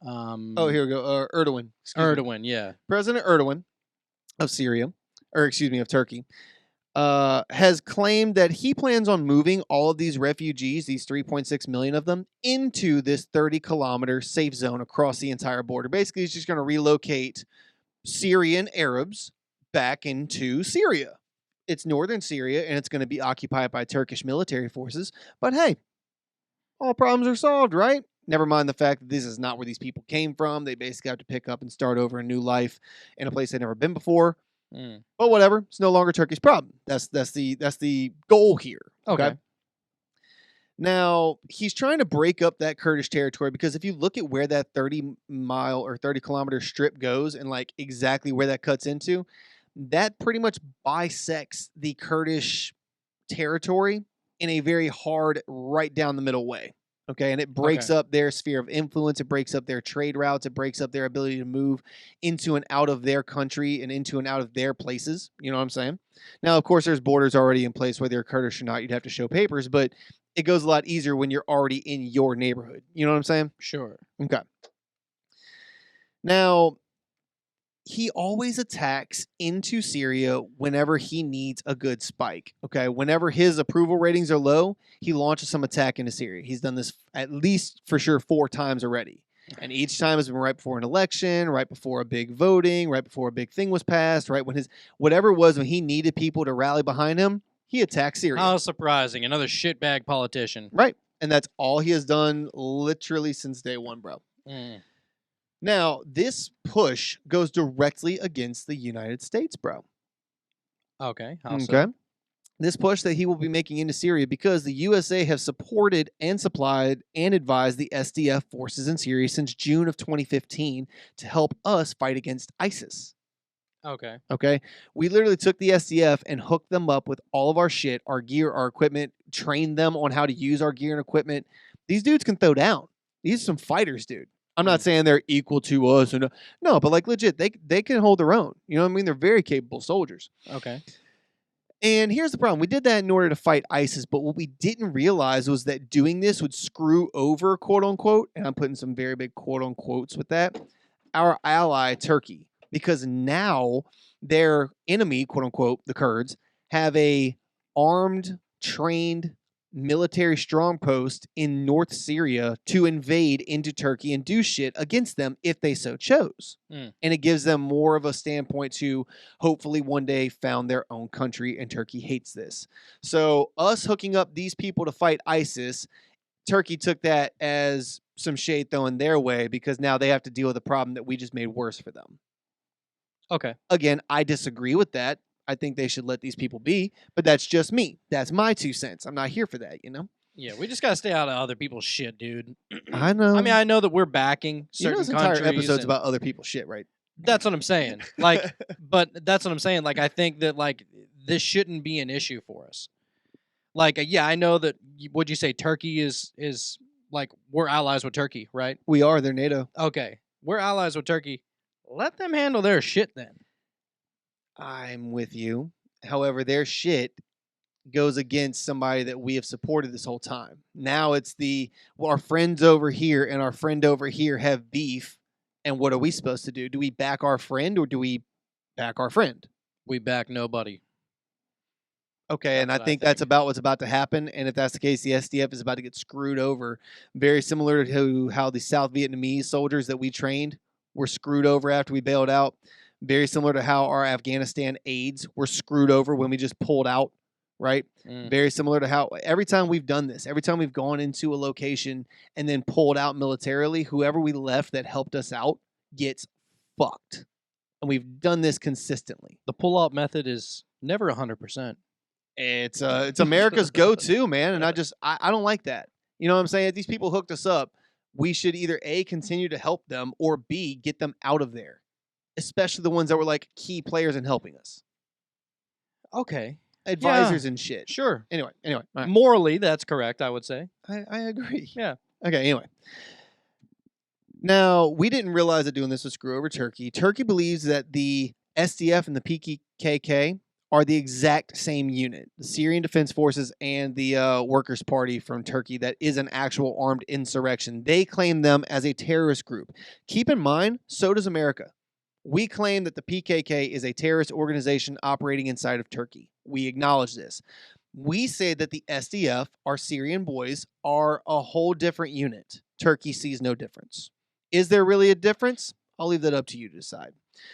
Oh, here we go. Erdogan. Erdogan, yeah. President Erdogan of Syria, of Turkey, has claimed that he plans on moving all of these refugees, these 3.6 million of them, into this 30-kilometer safe zone across the entire border. Basically, he's just going to relocate Syrian Arabs back into Syria. It's northern Syria, and it's going to be occupied by Turkish military forces. But hey, all problems are solved, right? Never mind the fact that this is not where these people came from. They basically have to pick up and start over a new life in a place they've never been before. But whatever, it's no longer Turkey's problem. That's the goal here. Okay. Now, he's trying to break up that Kurdish territory because if you look at where that 30-mile or 30-kilometer strip goes and like exactly where that cuts into, that pretty much bisects the Kurdish territory in a very hard right down the middle way. Okay, and it breaks up their sphere of influence. It breaks up their trade routes. It breaks up their ability to move into and out of their country and into and out of their places. You know what I'm saying? Now, of course, there's borders already in place, whether you're Kurdish or not. You'd have to show papers, but it goes a lot easier when you're already in your neighborhood. You know what I'm saying? Sure. Okay. Now, he always attacks into Syria whenever he needs a good spike. Okay. Whenever his approval ratings are low, he launches some attack into Syria. He's done this at least for sure 4 times already. And each time has been right before an election, right before a big voting, right before a big thing was passed, right when whatever it was when he needed people to rally behind him, he attacked Syria. How surprising. Another shitbag politician. Right. And that's all he has done literally since day one, bro. Now, this push goes directly against the United States, bro. Okay. How so? This push that he will be making into Syria because the USA have supported and supplied and advised the SDF forces in Syria since June of 2015 to help us fight against ISIS. Okay. We literally took the SDF and hooked them up with all of our shit, our gear, our equipment, trained them on how to use our gear and equipment. These dudes can throw down. These are some fighters, dude. I'm not saying they're equal to us. No, but like legit, they can hold their own. You know what I mean? They're very capable soldiers. Okay. And here's the problem. We did that in order to fight ISIS, but what we didn't realize was that doing this would screw over, quote unquote, and I'm putting some very big quote unquotes with that, our ally, Turkey. Because now their enemy, quote unquote, the Kurds, have a armed, trained military strong post in North Syria to invade into Turkey and do shit against them if they so chose. And it gives them more of a standpoint to hopefully one day found their own country, and Turkey hates this. So us hooking up these people to fight ISIS, Turkey took that as some shade thrown their way because now they have to deal with a problem that we just made worse for them. Okay. Again, I disagree with that. I think they should let these people be, but that's just me. That's my 2 cents. I'm not here for that, you know? Yeah, we just got to stay out of other people's shit, dude. I know. I mean, I know that we're backing certain this countries. entire episode's about other people's shit, right? That's what I'm saying. Like, but that's what I'm saying. Like, I think that, like, this shouldn't be an issue for us. Like, yeah, I know that, would you say Turkey is like, we're allies with Turkey, right? We are. They're NATO. Okay. We're allies with Turkey. Let them handle their shit then. I'm with you. However, their shit goes against somebody that we have supported this whole time. Now it's our friends over here and our friend over here have beef. And what are we supposed to do? Do we back our friend or do we back our friend? We back nobody. Okay, and I think that's about what's about to happen. And if that's the case, the SDF is about to get screwed over. Very similar to how the South Vietnamese soldiers that we trained were screwed over after we bailed out. Very similar to how our Afghanistan aides were screwed over when we just pulled out right? Mm. Very similar to how every time we've done this, every time we've gone into a location and then pulled out militarily, whoever we left that helped us out gets fucked. And we've done this consistently. The pull-out method is never 100%. It's America's go-to, man, and I don't like that. You know what I'm saying? If these people hooked us up, we should either A, continue to help them, or B, get them out of there, especially the ones that were like key players in helping us, Okay. advisors and shit. Sure. Anyway, all right. Morally, that's correct, I would say. I agree. Yeah. Okay, anyway. Now, we didn't realize that doing this would screw over Turkey. Turkey believes that the SDF and the PKK are the exact same unit, the Syrian Defense Forces and the Workers' Party from Turkey that is an actual armed insurrection. They claim them as a terrorist group. Keep in mind, so does America. We claim that the PKK is a terrorist organization operating inside of Turkey. We acknowledge this. We say that the SDF, our Syrian boys, are a whole different unit. Turkey sees no difference. Is there really a difference? I'll leave that up to you to decide.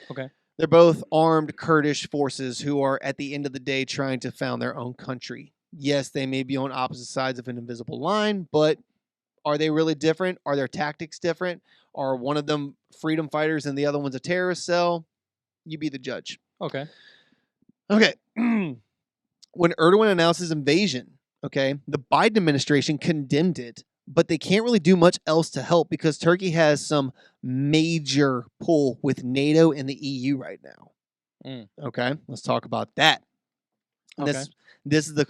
Okay. They're both armed Kurdish forces who are, at the end of the day, trying to found their own country. Yes, they may be on opposite sides of an invisible line, but are they really different? Are their tactics different? Are one of them freedom fighters and the other one's a terrorist cell? You be the judge. Okay. Okay. When Erdogan announced his invasion, okay, the Biden administration condemned it, but they can't really do much else to help because Turkey has some major pull with NATO and the EU right now. Okay, let's talk about that. Okay. This is the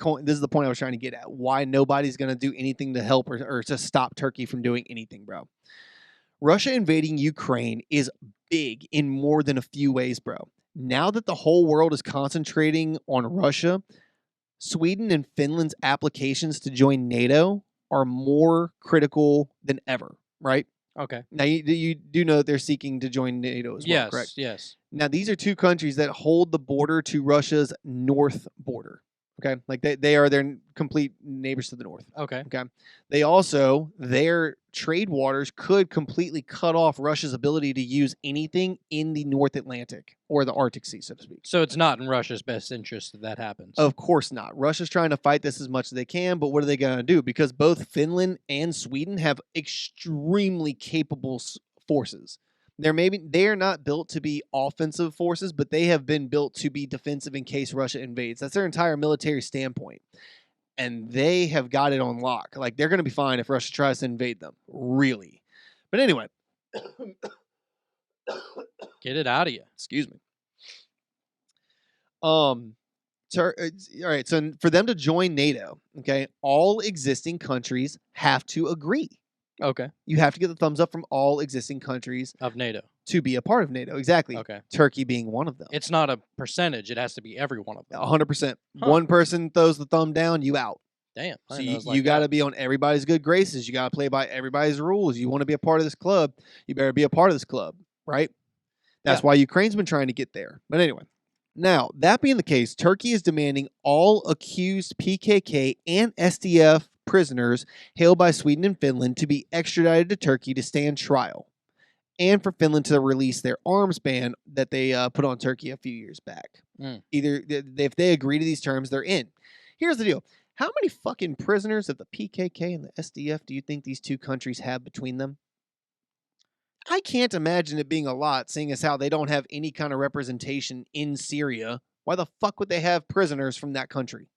point I was trying to get at. Why nobody's going to do anything to help or to stop Turkey from doing anything, bro. Russia invading Ukraine is big in more than a few ways, bro. Now that the whole world is concentrating on Russia, Sweden and Finland's applications to join NATO are more critical than ever, right? Okay. Now, you do know that they're seeking to join NATO as well, correct? Yes. Now, these are two countries that hold the border to Russia's north border. Okay, like they are their complete neighbors to the north. Okay. Okay, they also, their trade waters could completely cut off Russia's ability to use anything in the North Atlantic or the Arctic Sea, so to speak. So it's not in Russia's best interest that happens. Of course not. Russia's trying to fight this as much as they can, but what are they going to do? Because both Finland and Sweden have extremely capable forces. They are not built to be offensive forces, but they have been built to be defensive in case Russia invades. That's their entire military standpoint. And they have got it on lock. Like, they're going to be fine if Russia tries to invade them. Really. But anyway. Get it out of you. Excuse me. All right, so for them to join NATO, okay, all existing countries have to agree. Okay. You have to get the thumbs up from all existing countries Of NATO. to be a part of NATO. Exactly. Okay. Turkey being one of them. It's not a percentage. It has to be every one of them. 100%. Huh. One person throws the thumb down, you out. Damn. So you got to be on everybody's good graces. You got to play by everybody's rules. You want to be a part of this club, you better be a part of this club, right? That's why Ukraine's been trying to get there. But anyway, now, that being the case, Turkey is demanding all accused PKK and SDF prisoners hailed by Sweden and Finland to be extradited to Turkey to stand trial, and for Finland to release their arms ban that they put on Turkey a few years back. Either if they agree to these terms, they're in. Here's the deal. How many fucking prisoners of the PKK and the SDF do you think these two countries have between them? I can't imagine it being a lot, seeing as how they don't have any kind of representation in Syria. Why the fuck would they have prisoners from that country?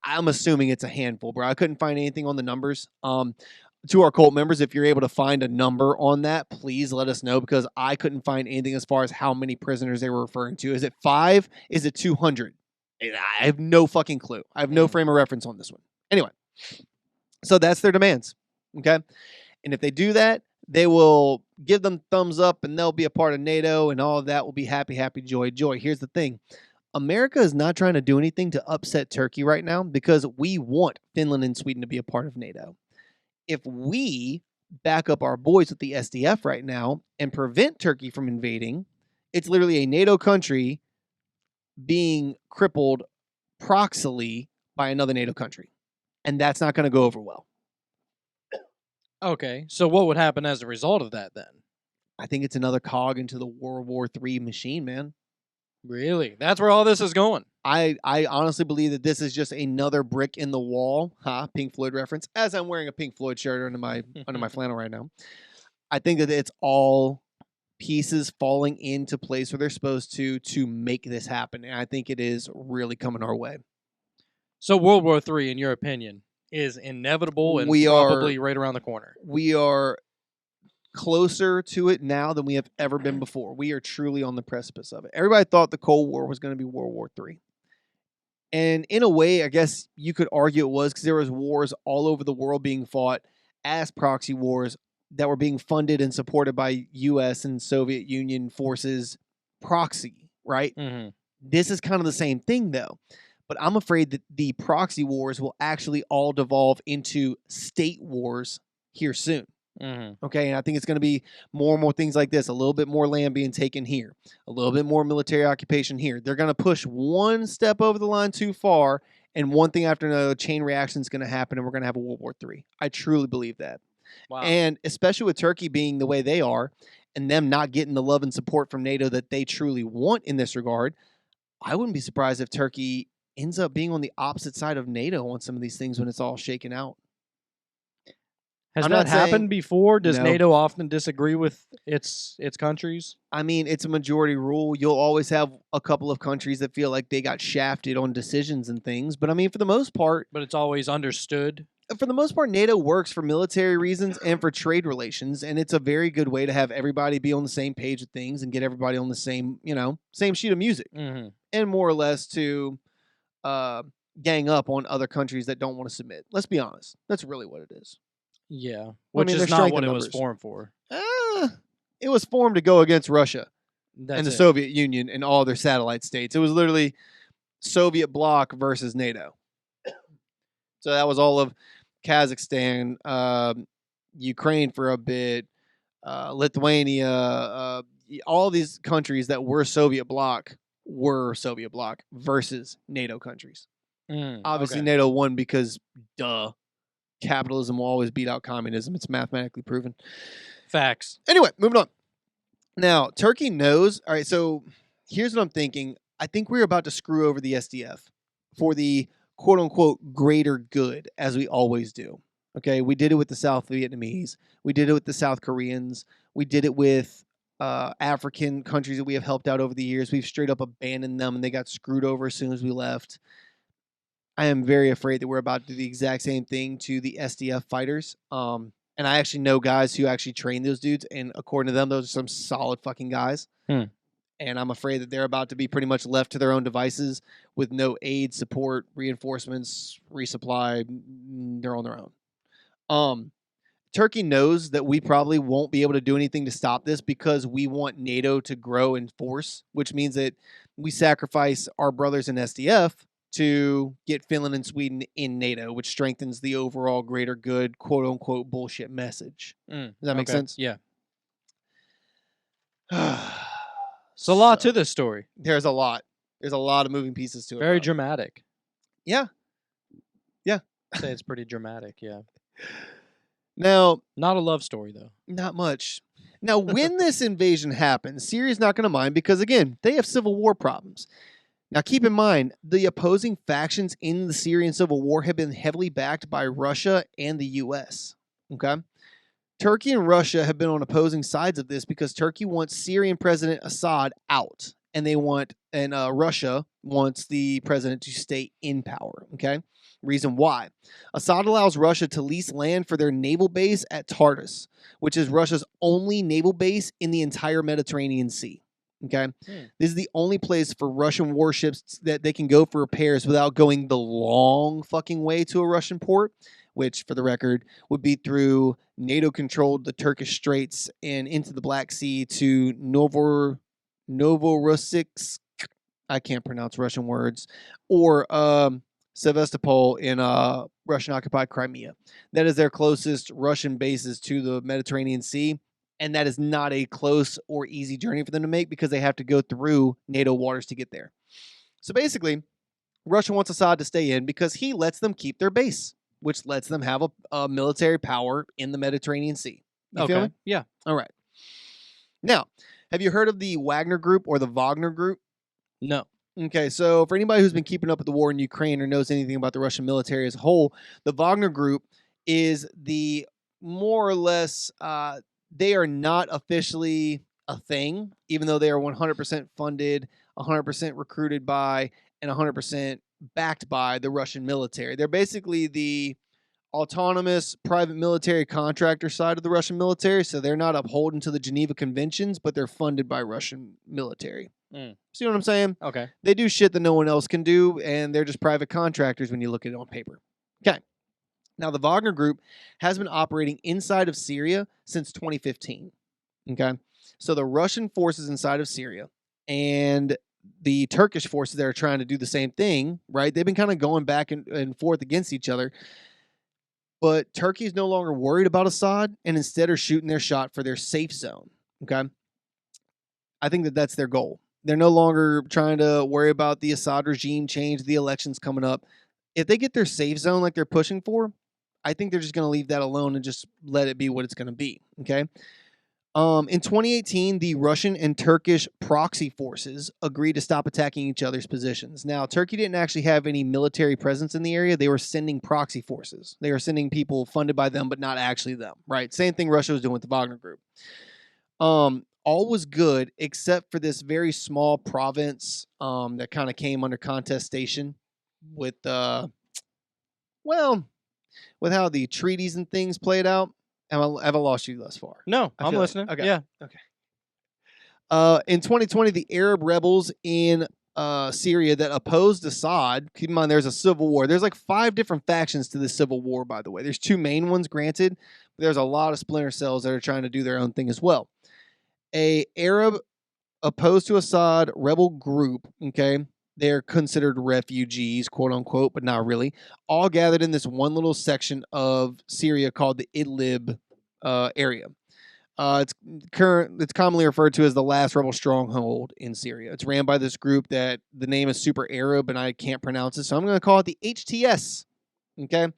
I'm assuming it's a handful, bro. I couldn't find anything on the numbers. To our cult members, if you're able to find a number on that, please let us know, because I couldn't find anything as far as how many prisoners they were referring to. Is it 5? Is it 200? I have no fucking clue. I have no frame of reference on this one. Anyway, so that's their demands, okay? And if they do that, they will give them thumbs up and they'll be a part of NATO, and all of that will be happy, happy, joy, joy. Here's the thing. America is not trying to do anything to upset Turkey right now because we want Finland and Sweden to be a part of NATO. If we back up our boys with the SDF right now and prevent Turkey from invading, it's literally a NATO country being crippled proxily by another NATO country. And that's not going to go over well. Okay. So what would happen as a result of that then? I think it's another cog into the World War III machine, man. Really? That's where all this is going. I honestly believe that this is just another brick in the wall. Pink Floyd reference. As I'm wearing a Pink Floyd shirt under my flannel right now. I think that it's all pieces falling into place where they're supposed to make this happen. And I think it is really coming our way. So World War III, in your opinion, is inevitable and probably right around the corner. We are closer to it now than we have ever been before. We are truly on the precipice of it. Everybody thought the Cold War was going to be World War III. And in a way, I guess you could argue it was, because there was wars all over the world being fought as proxy wars that were being funded and supported by U.S. and Soviet Union forces proxy, right? Mm-hmm. This is kind of the same thing, though. But I'm afraid that the proxy wars will actually all devolve into state wars here soon. Mm-hmm. Okay, and I think it's going to be more and more things like this. A little bit more land being taken here. A little bit more military occupation here. They're going to push one step over the line too far, and one thing after another, chain reaction is going to happen, and we're going to have a World War III. I truly believe that. Wow. And especially with Turkey being the way they are, and them not getting the love and support from NATO that they truly want in this regard, I wouldn't be surprised if Turkey ends up being on the opposite side of NATO on some of these things when it's all shaken out. Has I'm that not saying- happened before? Does No. NATO often disagree with its countries? I mean, it's a majority rule. You'll always have a couple of countries that feel like they got shafted on decisions and things. But I mean, for the most part, But it's always understood. NATO works for military reasons and for trade relations. And it's a very good way to have everybody be on the same page with things and get everybody on the same, same sheet of music. Mm-hmm. And more or less to gang up on other countries that don't want to submit. Let's be honest. That's really what it is. Yeah, which mean, is there's not strength what in it was numbers. formed for. It was formed to go against Russia That's and the it. Soviet Union and all their satellite states. It was literally Soviet bloc versus NATO. So that was all of Kazakhstan, Ukraine for a bit, Lithuania, all these countries that were Soviet bloc versus NATO countries. Obviously, okay. NATO won because, capitalism will always beat out communism. It's mathematically proven. Facts. Anyway, moving on. Now, Turkey knows. All right, so here's what I'm thinking. I think we're about to screw over the SDF for the quote-unquote greater good, as we always do. Okay, we did it with the South Vietnamese. We did it with the South Koreans. We did it with African countries that we have helped out over the years. We've straight up abandoned them, and they got screwed over as soon as we left. I am very afraid that we're about to do the exact same thing to the SDF fighters. And I actually know guys who actually train those dudes, and according to them, those are some solid fucking guys. And I'm afraid that they're about to be pretty much left to their own devices with no aid, support, reinforcements, resupply. They're on their own. Turkey knows that we probably won't be able to do anything to stop this because we want NATO to grow in force, which means that we sacrifice our brothers in SDF to get Finland and Sweden in NATO, which strengthens the overall greater good, quote-unquote, bullshit message. Does that make sense? Yeah. It's a lot to this story. There's a lot. There's a lot of moving pieces to it. Very bro. dramatic. Yeah. I'd say it's pretty dramatic, yeah. Now, Not a love story, though. not much. Now, when this invasion happens, Syria's not going to mind because, again, they have civil war problems. Now, keep in mind, the opposing factions in the Syrian civil war have been heavily backed by Russia and the U.S. Okay? Turkey and Russia have been on opposing sides of this because Turkey wants Syrian President Assad out, and Russia wants the president to stay in power. Okay? Reason why. Assad allows Russia to lease land for their naval base at Tartus, which is Russia's only naval base in the entire Mediterranean Sea. Okay? This is the only place for Russian warships that they can go for repairs without going the long fucking way to a Russian port, which, for the record, would be through NATO-controlled the Turkish Straits and into the Black Sea to Novorossiysk, I can't pronounce Russian words, or Sevastopol in Russian-occupied Crimea. That is their closest Russian bases to the Mediterranean Sea, and that is not a close or easy journey for them to make because they have to go through NATO waters to get there. So basically, Russia wants Assad to stay in because he lets them keep their base, which lets them have a military power in the Mediterranean Sea. You feel me? Yeah. All right. Now, have you heard of the Wagner Group or the Wagner Group? No. Okay, so for anybody who's been keeping up with the war in Ukraine or knows anything about the Russian military as a whole, the Wagner Group is the more or less, they are not officially a thing, even though they are 100% funded, 100% recruited by, and 100% backed by the Russian military. They're basically the autonomous private military contractor side of the Russian military, so they're not upholding to the Geneva Conventions, but they're funded by Russian military. See what I'm saying? Okay. They do shit that no one else can do, and they're just private contractors when you look at it on paper. Okay. Now, the Wagner Group has been operating inside of Syria since 2015. Okay. So the Russian forces inside of Syria and the Turkish forces that are trying to do the same thing, right? They've been kind of going back and forth against each other. But Turkey is no longer worried about Assad and instead are shooting their shot for their safe zone. Okay. I think that that's their goal. They're no longer trying to worry about the Assad regime change, the elections coming up. If they get their safe zone like they're pushing for, I think they're just going to leave that alone and just let it be what it's going to be. Okay. In 2018, the Russian and Turkish proxy forces agreed to stop attacking each other's positions. Now, Turkey didn't actually have any military presence in the area. They were sending proxy forces. They were sending people funded by them, but not actually them, right? Same thing Russia was doing with the Wagner Group. All was good except for this very small province that kind of came under contestation with, with how the treaties and things played out. Have I lost you thus far? No, I'm listening. Okay. Yeah. Okay. In 2020, the Arab rebels in Syria that opposed Assad, keep in mind there's a civil war. There's like 5 different factions to this civil war, by the way. There's 2 main ones, granted, but there's a lot of splinter cells that are trying to do their own thing as well. A Arab opposed to Assad rebel group, okay, they're considered refugees, quote unquote, but not really, all gathered in this one little section of Syria called the Idlib area. It's commonly referred to as the last rebel stronghold in Syria. It's ran by this group that the name is super Arab and I can't pronounce it, so I'm going to call it the HTS. Okay.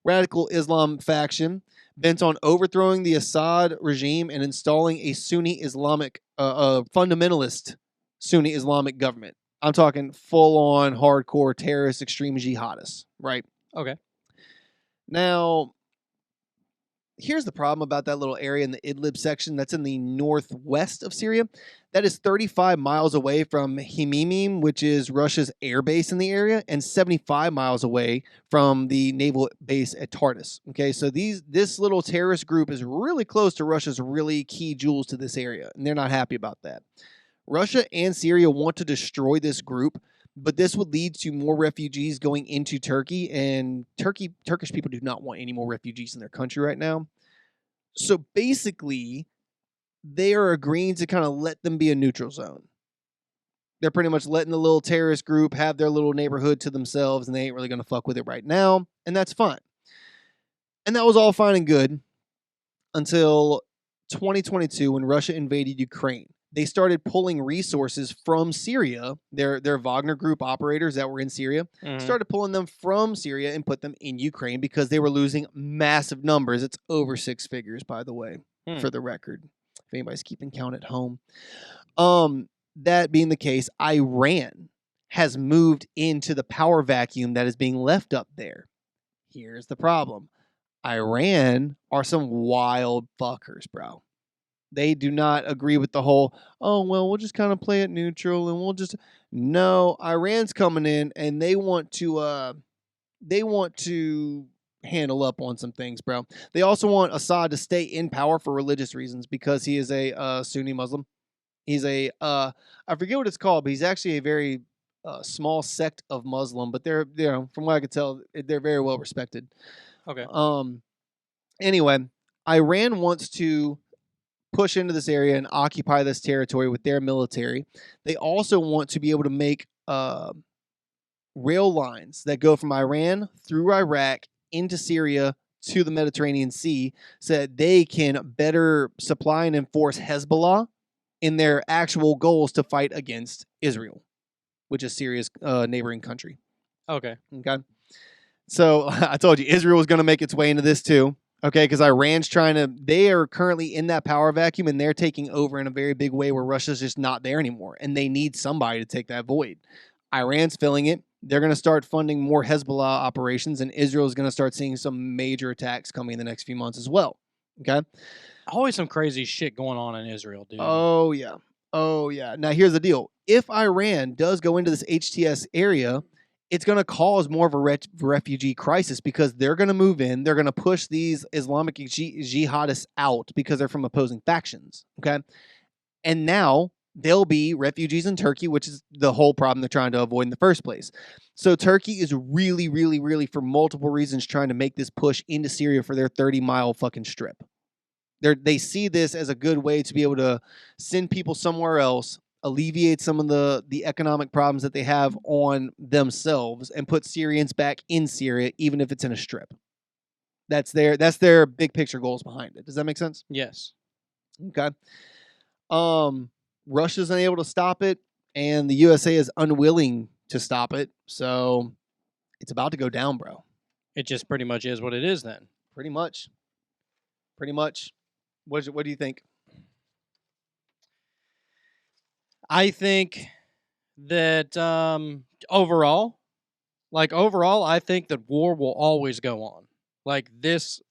Radical Islam faction bent on overthrowing the Assad regime and installing a Sunni Islamic, fundamentalist Sunni Islamic government. I'm talking full-on hardcore terrorist extreme jihadists, right? Okay. Now, here's the problem about that little area in the Idlib section that's in the northwest of Syria. That is 35 miles away from Hmeimim, which is Russia's air base in the area, and 75 miles away from the naval base at Tartus. Okay, so this little terrorist group is really close to Russia's really key jewels to this area, and they're not happy about that. Russia and Syria want to destroy this group, but this would lead to more refugees going into Turkey, and Turkish people do not want any more refugees in their country right now. So basically, they are agreeing to kind of let them be a neutral zone. They're pretty much letting the little terrorist group have their little neighborhood to themselves, and they ain't really going to fuck with it right now, and that's fine. And that was all fine and good until 2022 when Russia invaded Ukraine. They started pulling resources from Syria, their Wagner Group operators that were in Syria, started pulling them from Syria and put them in Ukraine because they were losing massive numbers. It's over 6 figures, by the way, for the record, if anybody's keeping count at home. That being the case, Iran has moved into the power vacuum that is being left up there. Here's the problem. Iran are some wild fuckers, bro. They do not agree with the whole, oh, well, we'll just kind of play it neutral and we'll just... No, Iran's coming in and they want to handle up on some things, bro. They also want Assad to stay in power for religious reasons because he is a Sunni Muslim. He's I forget what it's called, but he's actually a very small sect of Muslim, but they're, from what I could tell, they're very well respected. Okay. Anyway, Iran wants to push into this area and occupy this territory with their military. They also want to be able to make rail lines that go from Iran through Iraq into Syria to the Mediterranean Sea so that they can better supply and enforce Hezbollah in their actual goals to fight against Israel, which is Syria's neighboring country. Okay. So I told you Israel was going to make its way into this too. Okay, because Iran's they are currently in that power vacuum and they're taking over in a very big way where Russia's just not there anymore. And they need somebody to take that void. Iran's filling it. They're going to start funding more Hezbollah operations, and Israel is going to start seeing some major attacks coming in the next few months as well. Okay. Always some crazy shit going on in Israel, dude. Oh, yeah. Oh, yeah. Now, here's the deal. If Iran does go into this HTS area, it's going to cause more of a refugee crisis because they're going to move in. They're going to push these Islamic jihadists out because they're from opposing factions. Okay. And now there'll be refugees in Turkey, which is the whole problem they're trying to avoid in the first place. So Turkey is really, really, really, for multiple reasons, trying to make this push into Syria for their 30-mile fucking strip. They see this as a good way to be able to send people somewhere else, alleviate some of the economic problems that they have on themselves, and put Syrians back in Syria, even if it's in a strip. That's their big picture goals behind it. Does that make sense? Yes. Okay. Russia's unable to stop it, and the USA is unwilling to stop it. So it's about to go down, bro. It just pretty much is what it is then. Pretty much. What do you think? I think that overall, I think that war will always go on. Like this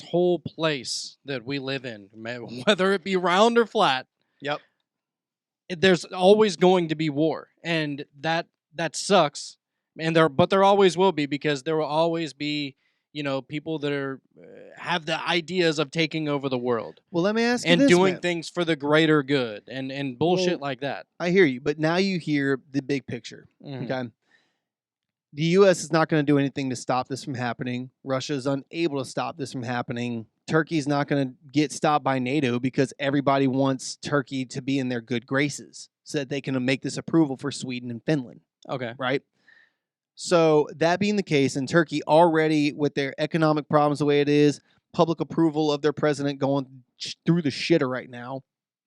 whole place that we live in, whether it be round or flat. Yep. There's always going to be war, and that sucks. And there always will be, because there will always be, people that are have the ideas of taking over the world. Well, let me ask you and this, doing man. things for the greater good and bullshit like that. I hear you, but now you hear the big picture. Mhm. Okay. The U.S. is not going to do anything to stop this from happening. Russia is unable to stop this from happening. Turkey's not going to get stopped by NATO because everybody wants Turkey to be in their good graces so that they can make this approval for Sweden and Finland. Okay. Right? So that being the case, and Turkey already with their economic problems the way it is, public approval of their president going through the shitter right now,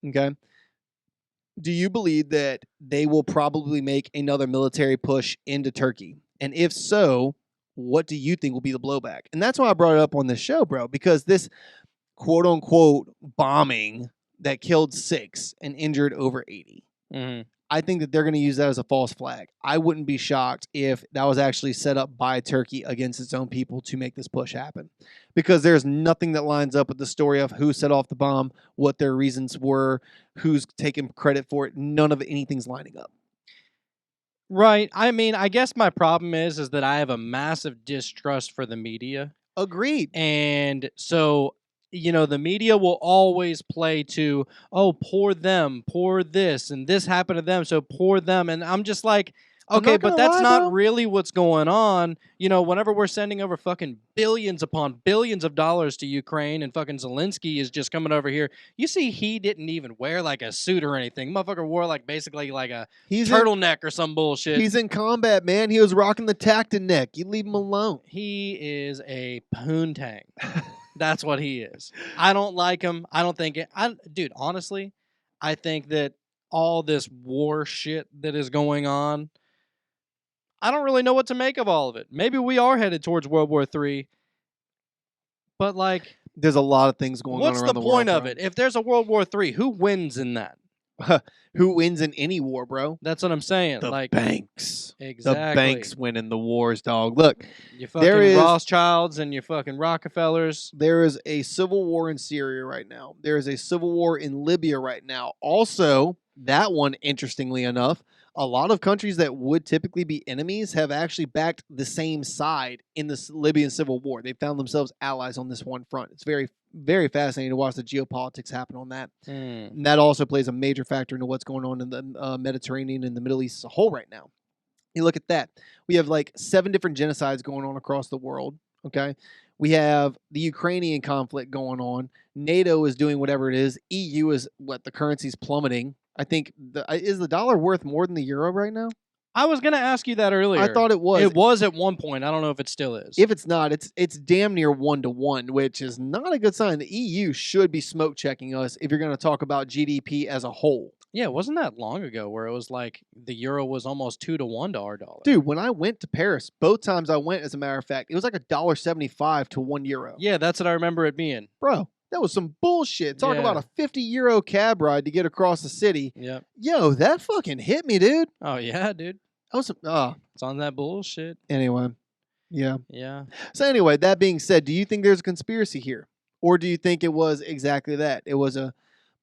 okay? Do you believe that they will probably make another military push into Turkey? And if so, what do you think will be the blowback? And that's why I brought it up on this show, bro, because this quote-unquote bombing that killed 6 and injured over 80, I think that they're going to use that as a false flag. I wouldn't be shocked if that was actually set up by Turkey against its own people to make this push happen, because there's nothing that lines up with the story of who set off the bomb, what their reasons were, who's taking credit for it. None of anything's lining up. Right. I mean, I guess my problem is that I have a massive distrust for the media. Agreed. And so, the media will always play to, oh, poor them, poor this, and this happened to them, so poor them. And I'm just like, okay, but that's not really what's going on. Whenever we're sending over fucking billions upon billions of dollars to Ukraine, and fucking Zelensky is just coming over here, you see he didn't even wear like a suit or anything. Motherfucker wore basically like a turtleneck or some bullshit. He's in combat, man. He was rocking the tactin neck. You leave him alone. He is a poontang. That's what he is. I don't like him. I don't think it. Dude, honestly, I think that all this war shit that is going on, I don't really know what to make of all of it. Maybe we are headed towards World War III, but there's a lot of things going on around the world. What's the point of it? If there's a World War III, who wins in that? Who wins in any war, bro? That's what I'm saying. The banks. Exactly. The banks win in the wars, dog. Look, you fucking Rothschilds and your fucking Rockefellers. There is a civil war in Syria right now. There is a civil war in Libya right now. Also, that one, interestingly enough, a lot of countries that would typically be enemies have actually backed the same side in the Libyan civil war. They found themselves allies on this one front. It's very, very fascinating to watch the geopolitics happen on that. And that also plays a major factor into what's going on in the Mediterranean and the Middle East as a whole right now. You look at that. We have 7 different genocides going on across the world, okay? We have the Ukrainian conflict going on. NATO is doing whatever it is. EU is, the currency's plummeting. I think, is the dollar worth more than the euro right now? I was going to ask you that earlier. I thought it was. It was at one point. I don't know if it still is. If it's not, it's damn near 1-to-1, which is not a good sign. The EU should be smoke checking us if you're going to talk about GDP as a whole. Yeah, wasn't that long ago where it was like the euro was almost 2 to 1 to our dollar? Dude, when I went to Paris, both times I went, as a matter of fact, it was like $1.75 to €1. Yeah, that's what I remember it being. Bro, that was some bullshit. Talk about Yeah. a €50 cab ride to get across the city. Yep. Yo, that fucking hit me, dude. Oh yeah, dude. That was It's on that bullshit. anyway. Yeah. Yeah. So anyway, that being said, do you think there's a conspiracy here? Or do you think it was exactly that? It was a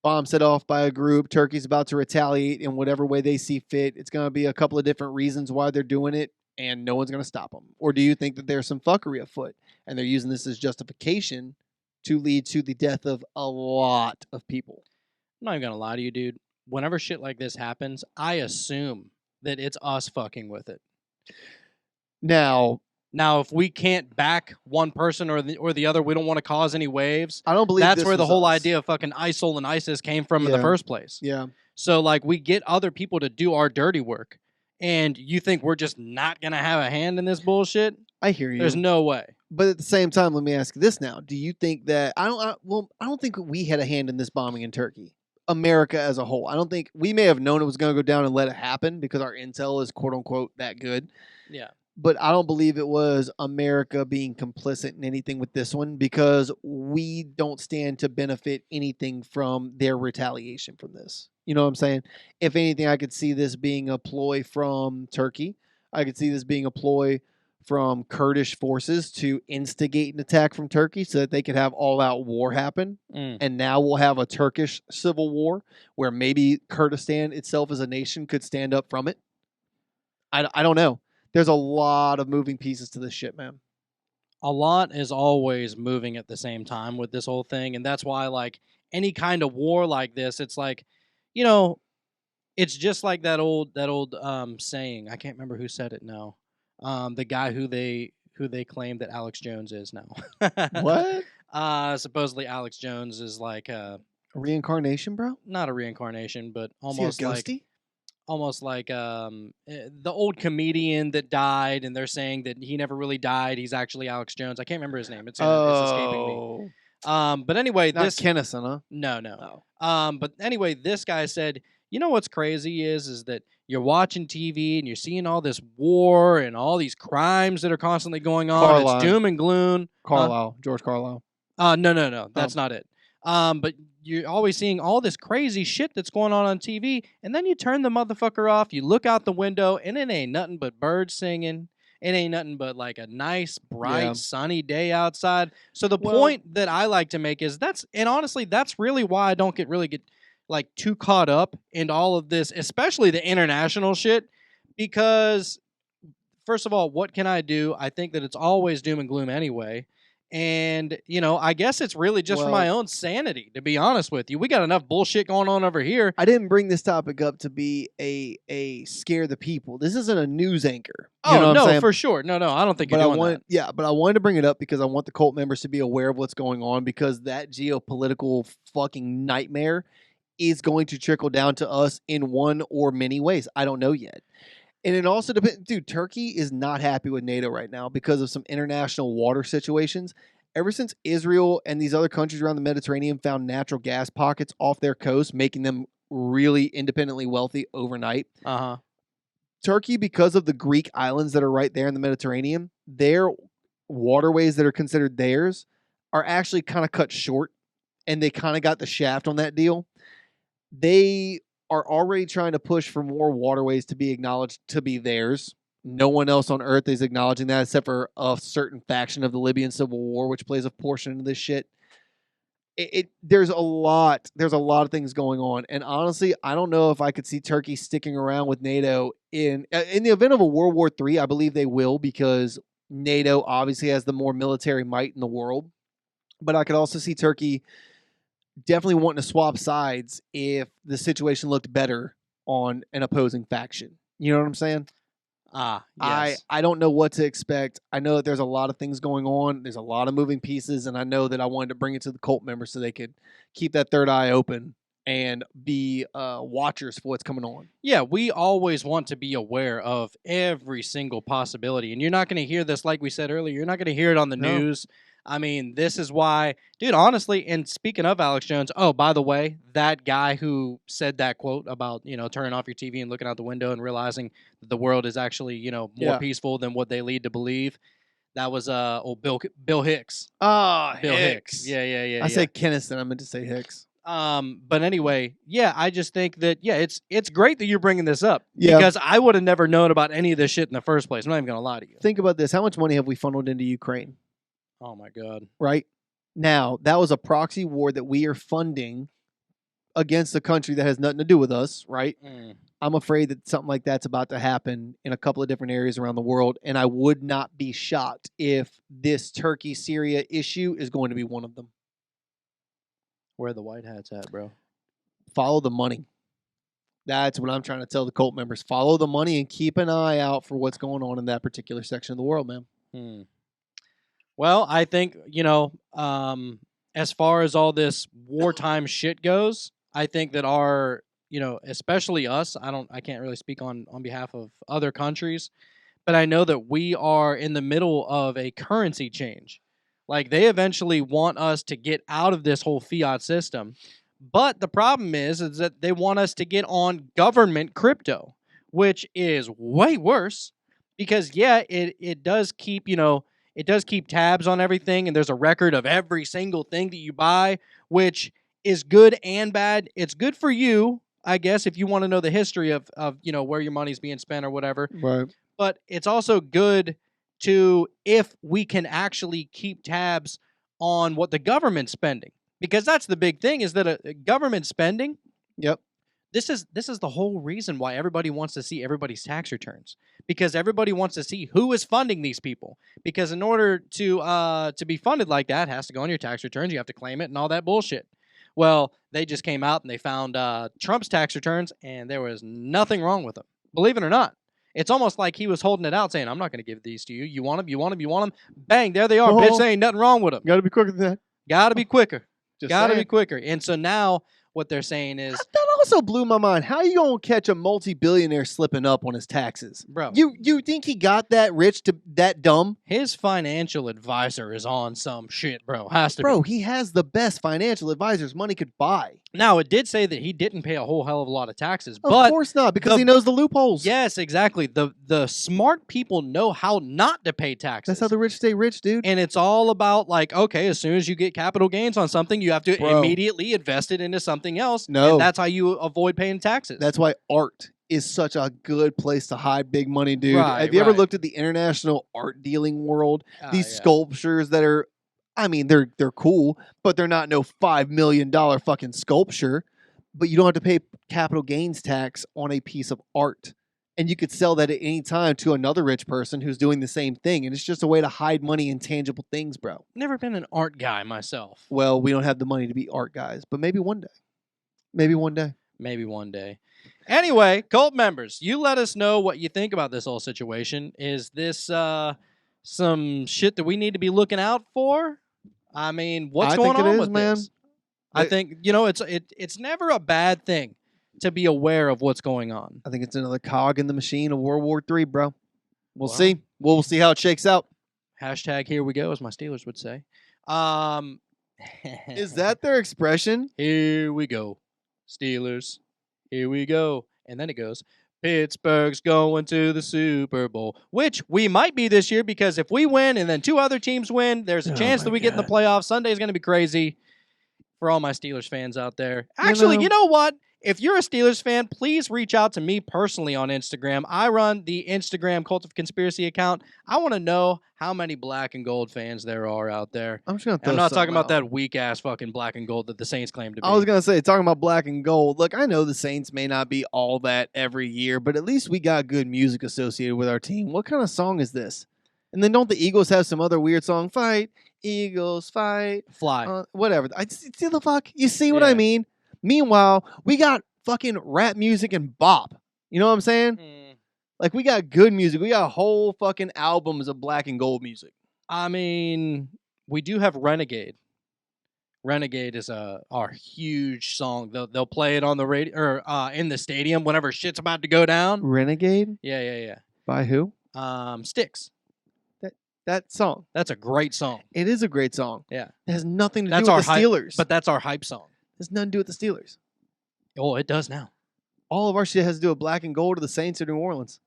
bomb set off by a group. Turkey's about to retaliate in whatever way they see fit. It's going to be a couple of different reasons why they're doing it, and no one's going to stop them. Or do you think that there's some fuckery afoot, and they're using this as justification to lead to the death of a lot of people? I'm not even gonna lie to you, dude. Whenever shit like this happens, I assume that it's us fucking with it. Now, if we can't back one person or the other, we don't want to cause any waves. I don't believe That's this where the was whole us. idea of fucking ISIL and ISIS came from in Yeah. the first place. Yeah. So, like, we get other people to do our dirty work, and you think we're just not gonna have a hand in this bullshit? I hear you. There's no way. But at the same time, let me ask you this now. Do you think that I don't think we had a hand in this bombing in Turkey. America as a whole. I don't think we may have known it was going to go down and let it happen because our intel is quote unquote that good. Yeah. But I don't believe it was America being complicit in anything with this one because we don't stand to benefit anything from their retaliation from this. You know what I'm saying? If anything, I could see this being a ploy from Turkey. I could see this being a ploy from Kurdish forces to instigate an attack from Turkey so that they could have all-out war happen. And now we'll have a Turkish civil war where maybe Kurdistan itself as a nation could stand up from it. I don't know. There's a lot of moving pieces to this shit, man. A lot is always moving at the same time with this whole thing, and that's why, like, any kind of war like this, it's like, you know, it's just like that old saying. I can't remember who said it now. The guy who they claim that Alex Jones is now. What? Supposedly Alex Jones is like A reincarnation, bro? not a reincarnation, but Is he a almost like ghosty? the old comedian that died, and they're saying that he never really died. He's actually Alex Jones. I can't remember his name. It's escaping me. But anyway, Not this Kennison, huh? no. Oh. But anyway, this guy said, you know what's crazy is that you're watching TV and you're seeing all this war and all these crimes that are constantly going on. Carlisle. It's doom and gloom. Carlisle. George Carlisle. No. That's not it. But you're always seeing all this crazy shit that's going on TV, and then you turn the motherfucker off, you look out the window, and it ain't nothing but birds singing. It ain't nothing but like a nice, bright, sunny day outside. So the point that I like to make is honestly, that's really why I don't get like too caught up in all of this, especially the international shit, because first of all, what can I do? I think that it's always doom and gloom anyway. And, I guess it's really just for my own sanity, to be honest with you. We got enough bullshit going on over here. I didn't bring this topic up to be a scare the people. This isn't a news anchor. You know what I'm saying? For sure. No, I don't think you're doing that. Yeah, but I wanted to bring it up because I want the cult members to be aware of what's going on because that geopolitical fucking nightmare is going to trickle down to us in one or many ways. I don't know yet. And it also depends. Dude, Turkey is not happy with NATO right now because of some international water situations. Ever since Israel and these other countries around the Mediterranean found natural gas pockets off their coast, making them really independently wealthy overnight. Turkey, because of the Greek islands that are right there in the Mediterranean, their waterways that are considered theirs are actually kind of cut short, and they kind of got the shaft on that deal. They are already trying to push for more waterways to be acknowledged to be theirs. No one else on earth is acknowledging that except for a certain faction of the Libyan civil war, which plays a portion into this shit. There's a lot of things going on. And honestly, I don't know if I could see Turkey sticking around with NATO in the event of a World War III. I believe they will because NATO obviously has the more military might in the world. But I could also see Turkey definitely wanting to swap sides if the situation looked better on an opposing faction. You know what I'm saying? Yes. I don't know what to expect. I know that there's a lot of things going on. There's a lot of moving pieces, and I know that I wanted to bring it to the cult members so they could keep that third eye open and be watchers for what's coming on. Yeah, we always want to be aware of every single possibility, and you're not going to hear this, like we said earlier, you're not going to hear it on the news. I mean, this is why, dude, honestly, and speaking of Alex Jones, oh, by the way, that guy who said that quote about, turning off your TV and looking out the window and realizing that the world is actually, more Yeah. peaceful than what they lead to believe. That was old Bill Hicks. Ah, Bill Hicks. Yeah. I said Keniston. I meant to say Hicks. But anyway, yeah, I just think that it's great that you're bringing this up Yeah. because I would have never known about any of this shit in the first place. I'm not even gonna lie to you. Think about this. How much money have we funneled into Ukraine? Oh my god. Right? Now, that was a proxy war that we are funding against a country that has nothing to do with us, right? I'm afraid that something like that's about to happen in a couple of different areas around the world, and I would not be shocked if this Turkey-Syria issue is going to be one of them. Where are the white hats at, bro? Follow the money. That's what I'm trying to tell the cult members. Follow the money and keep an eye out for what's going on in that particular section of the world, man. Well, I think, as far as all this wartime shit goes, I think that our, especially us, I can't really speak on behalf of other countries, but I know that we are in the middle of a currency change. Like, they eventually want us to get out of this whole fiat system. But the problem is that they want us to get on government crypto, which is way worse because, it does keep, it does keep tabs on everything, and there's a record of every single thing that you buy, which is good and bad. It's good for you, I guess, if you want to know the history of where your money's being spent or whatever. Right. But it's also good to if we can actually keep tabs on what the government's spending. Because that's the big thing is that a government spending, Yep. This is the whole reason why everybody wants to see everybody's tax returns. Because everybody wants to see who is funding these people. Because in order to be funded like that, it has to go on your tax returns, you have to claim it and all that bullshit. Well, they just came out and they found Trump's tax returns and there was nothing wrong with them. Believe it or not. It's almost like he was holding it out saying, I'm not going to give these to you. You want them, you want them, you want them. Bang, there they are. Oh. Bitch, there ain't nothing wrong with them. Got to be quicker than that. Got to be quicker. Just Got to saying. be quicker. And so now what they're saying is, that also blew my mind. How you gonna catch a multi-billionaire slipping up on his taxes, bro? You think he got that rich to that dumb? His financial advisor is on some shit, bro. Has to Bro, be. he has the best financial advisors money could buy. Now, it did say that he didn't pay a whole hell of a lot of taxes. Of but course not, because he knows the loopholes. Yes, exactly. The smart people know how not to pay taxes. That's how the rich stay rich, dude. And it's all about, like, okay, as soon as you get capital gains on something, you have to immediately invest it into something else. No. And that's how you avoid paying taxes. That's why art is such a good place to hide big money, dude. Right, Have you ever right. looked at the international art dealing world? These yeah. sculptures that are, I mean, they're cool, but they're not no $5 million fucking sculpture. But you don't have to pay capital gains tax on a piece of art. And you could sell that at any time to another rich person who's doing the same thing. And it's just a way to hide money in tangible things, bro. Never been an art guy myself. Well, we don't have the money to be art guys, but maybe one day. Maybe one day. Maybe one day. Anyway, cult members, you let us know what you think about this whole situation. Is this some shit that we need to be looking out for? I mean, what's going on with this? I think, it's never a bad thing to be aware of what's going on. I think it's another cog in the machine of World War III, bro. We'll see. We'll see how it shakes out. Hashtag here we go, as my Steelers would say. Is that their expression? Here we go. Steelers. Here we go. And then it goes, Pittsburgh's going to the Super Bowl, which we might be this year because if we win and then two other teams win, there's a chance that we get in the playoffs. Sunday's going to be crazy. For all my Steelers fans out there. Actually, you know what? If you're a Steelers fan, please reach out to me personally on Instagram. I run the Instagram Cult of Conspiracy account. I want to know how many black and gold fans there are out there. I'm not talking about that weak-ass fucking black and gold that the Saints claim to be. I was going to say, talking about black and gold, look, I know the Saints may not be all that every year, but at least we got good music associated with our team. What kind of song is this? And then don't the Eagles have some other weird song? Fight, Eagles, fight. Fly. Whatever. See the fuck? You see what I mean? Meanwhile, we got fucking rap music and bop. You know what I'm saying? Like, we got good music. We got whole fucking albums of black and gold music. I mean, we do have Renegade. Renegade is our huge song. They'll play it on the radio or in the stadium whenever shit's about to go down. Renegade? Yeah. By who? Styx. that song. That's a great song. It is a great song. Yeah. It has nothing to That's do our with the hype, Steelers. but that's our hype song. it has nothing to do with the Steelers. Oh, it does now. All of our shit has to do with black and gold or the Saints or New Orleans.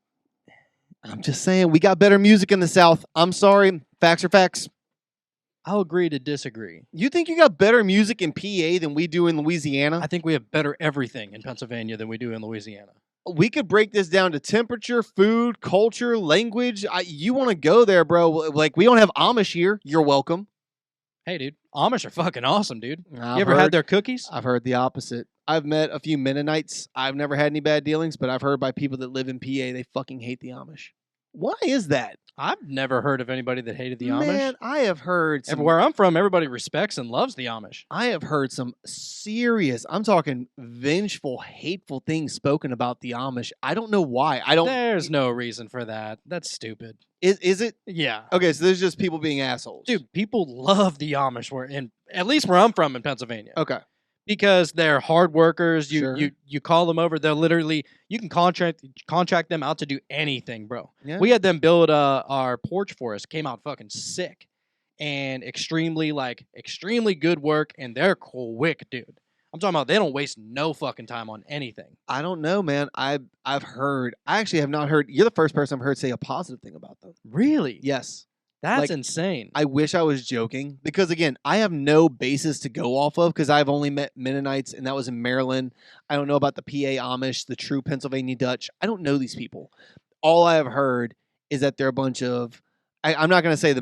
I'm just saying, we got better music in the South. I'm sorry. Facts are facts. I'll agree to disagree. You think you got better music in PA than we do in Louisiana? I think we have better everything in Pennsylvania than we do in Louisiana. We could break this down to temperature, food, culture, language. You want to go there, bro. Like, we don't have Amish here. You're welcome. Hey, dude. Amish are fucking awesome, dude. You I've ever had their cookies? I've heard the opposite. I've met a few Mennonites. I've never had any bad dealings, but I've heard by people that live in PA, they fucking hate the Amish. Why is that? I've never heard of anybody that hated the Amish. Man, I have heard some, Where I'm from, everybody respects and loves the Amish. I have heard some serious, I'm talking vengeful, hateful things spoken about the Amish. I don't know why. There's no reason for that. That's stupid. Is it? Yeah. Okay, so there's just people being assholes. Dude, people love the Amish at least where I'm from in Pennsylvania. Okay. Because they're hard workers. Sure. You call them over, they're literally, you can contract them out to do anything, bro. Yeah. We had them build our porch for us. Came out fucking sick. And extremely good work, and they're quick, dude. I'm talking about they don't waste no fucking time on anything. I don't know, man. I've heard. I actually have not heard. You're the first person I've heard say a positive thing about them. Really? Yes. That's Like, insane. I wish I was joking because, again, I have no basis to go off of because I've only met Mennonites, and that was in Maryland. I don't know about the PA Amish, the true Pennsylvania Dutch. I don't know these people. All I have heard is that they're a bunch of. I'm not going to say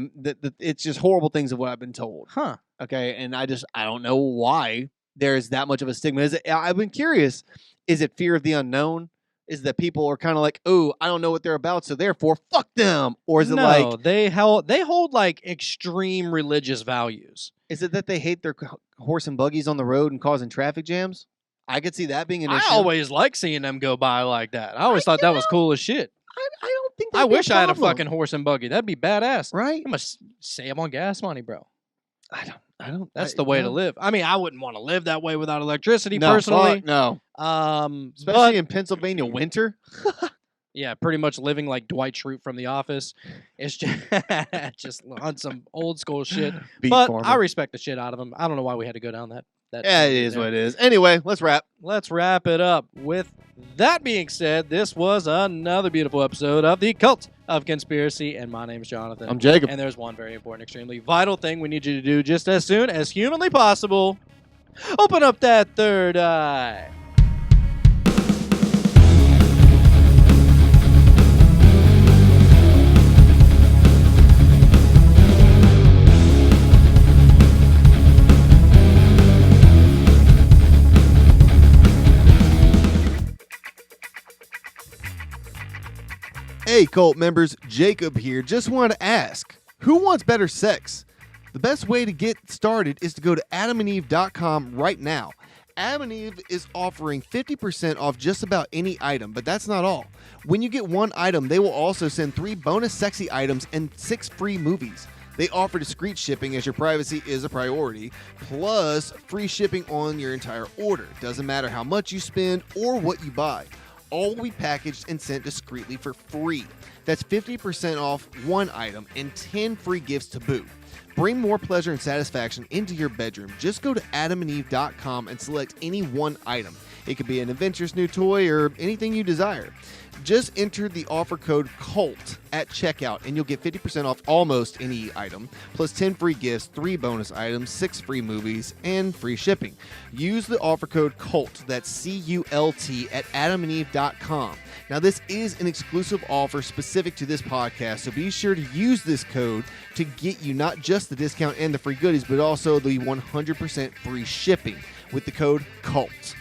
it's just horrible things of what I've been told. Huh. Okay, and I don't know why there's that much of a stigma. I've been curious. Is it fear of the unknown? Is that people are kind of like, oh, I don't know what they're about, so therefore, fuck them? Or is it like they hold like extreme religious values? Is it that they hate their horse and buggies on the road and causing traffic jams? I could see that being an issue. I always like seeing them go by like that. I always thought that was cool as shit. I don't think. I wish I had a fucking horse and buggy. That'd be badass. Right? You must save on gas money, bro. I don't. That's the way to live. I mean, I wouldn't want to live that way without electricity, No, personally. fuck no. Especially in Pennsylvania winter. Yeah, pretty much living like Dwight Schrute from The Office. It's just on some old school shit. But I respect the shit out of him. I don't know why we had to go down that. Yeah, it is what it is. Anyway, let's wrap. Let's wrap it up. With that being said, this was another beautiful episode of The Cult of Conspiracy, and my name is Jonathan. I'm Jacob. And there's one very important, extremely vital thing we need you to do just as soon as humanly possible. Open up that third eye. Hey, cult members, Jacob here. Just wanted to ask, who wants better sex? The best way to get started is to go to adamandeve.com right now. Adam and Eve is offering 50% off just about any item, but that's not all. When you get one item, they will also send 3 bonus sexy items and 6 free movies. They offer discreet shipping as your privacy is a priority, plus free shipping on your entire order. Doesn't matter how much you spend or what you buy. All will be packaged and sent discreetly for free. That's 50% off one item and 10 free gifts to boot. Bring more pleasure and satisfaction into your bedroom. Just go to adamandeve.com and select any one item. It could be an adventurous new toy or anything you desire. Just enter the offer code CULT at checkout and you'll get 50% off almost any item, plus 10 free gifts, 3 bonus items, 6 free movies, and free shipping. Use the offer code CULT, that's C-U-L-T, at adamandeve.com. Now, this is an exclusive offer specific to this podcast, so be sure to use this code to get you not just the discount and the free goodies, but also the 100% free shipping with the code CULT.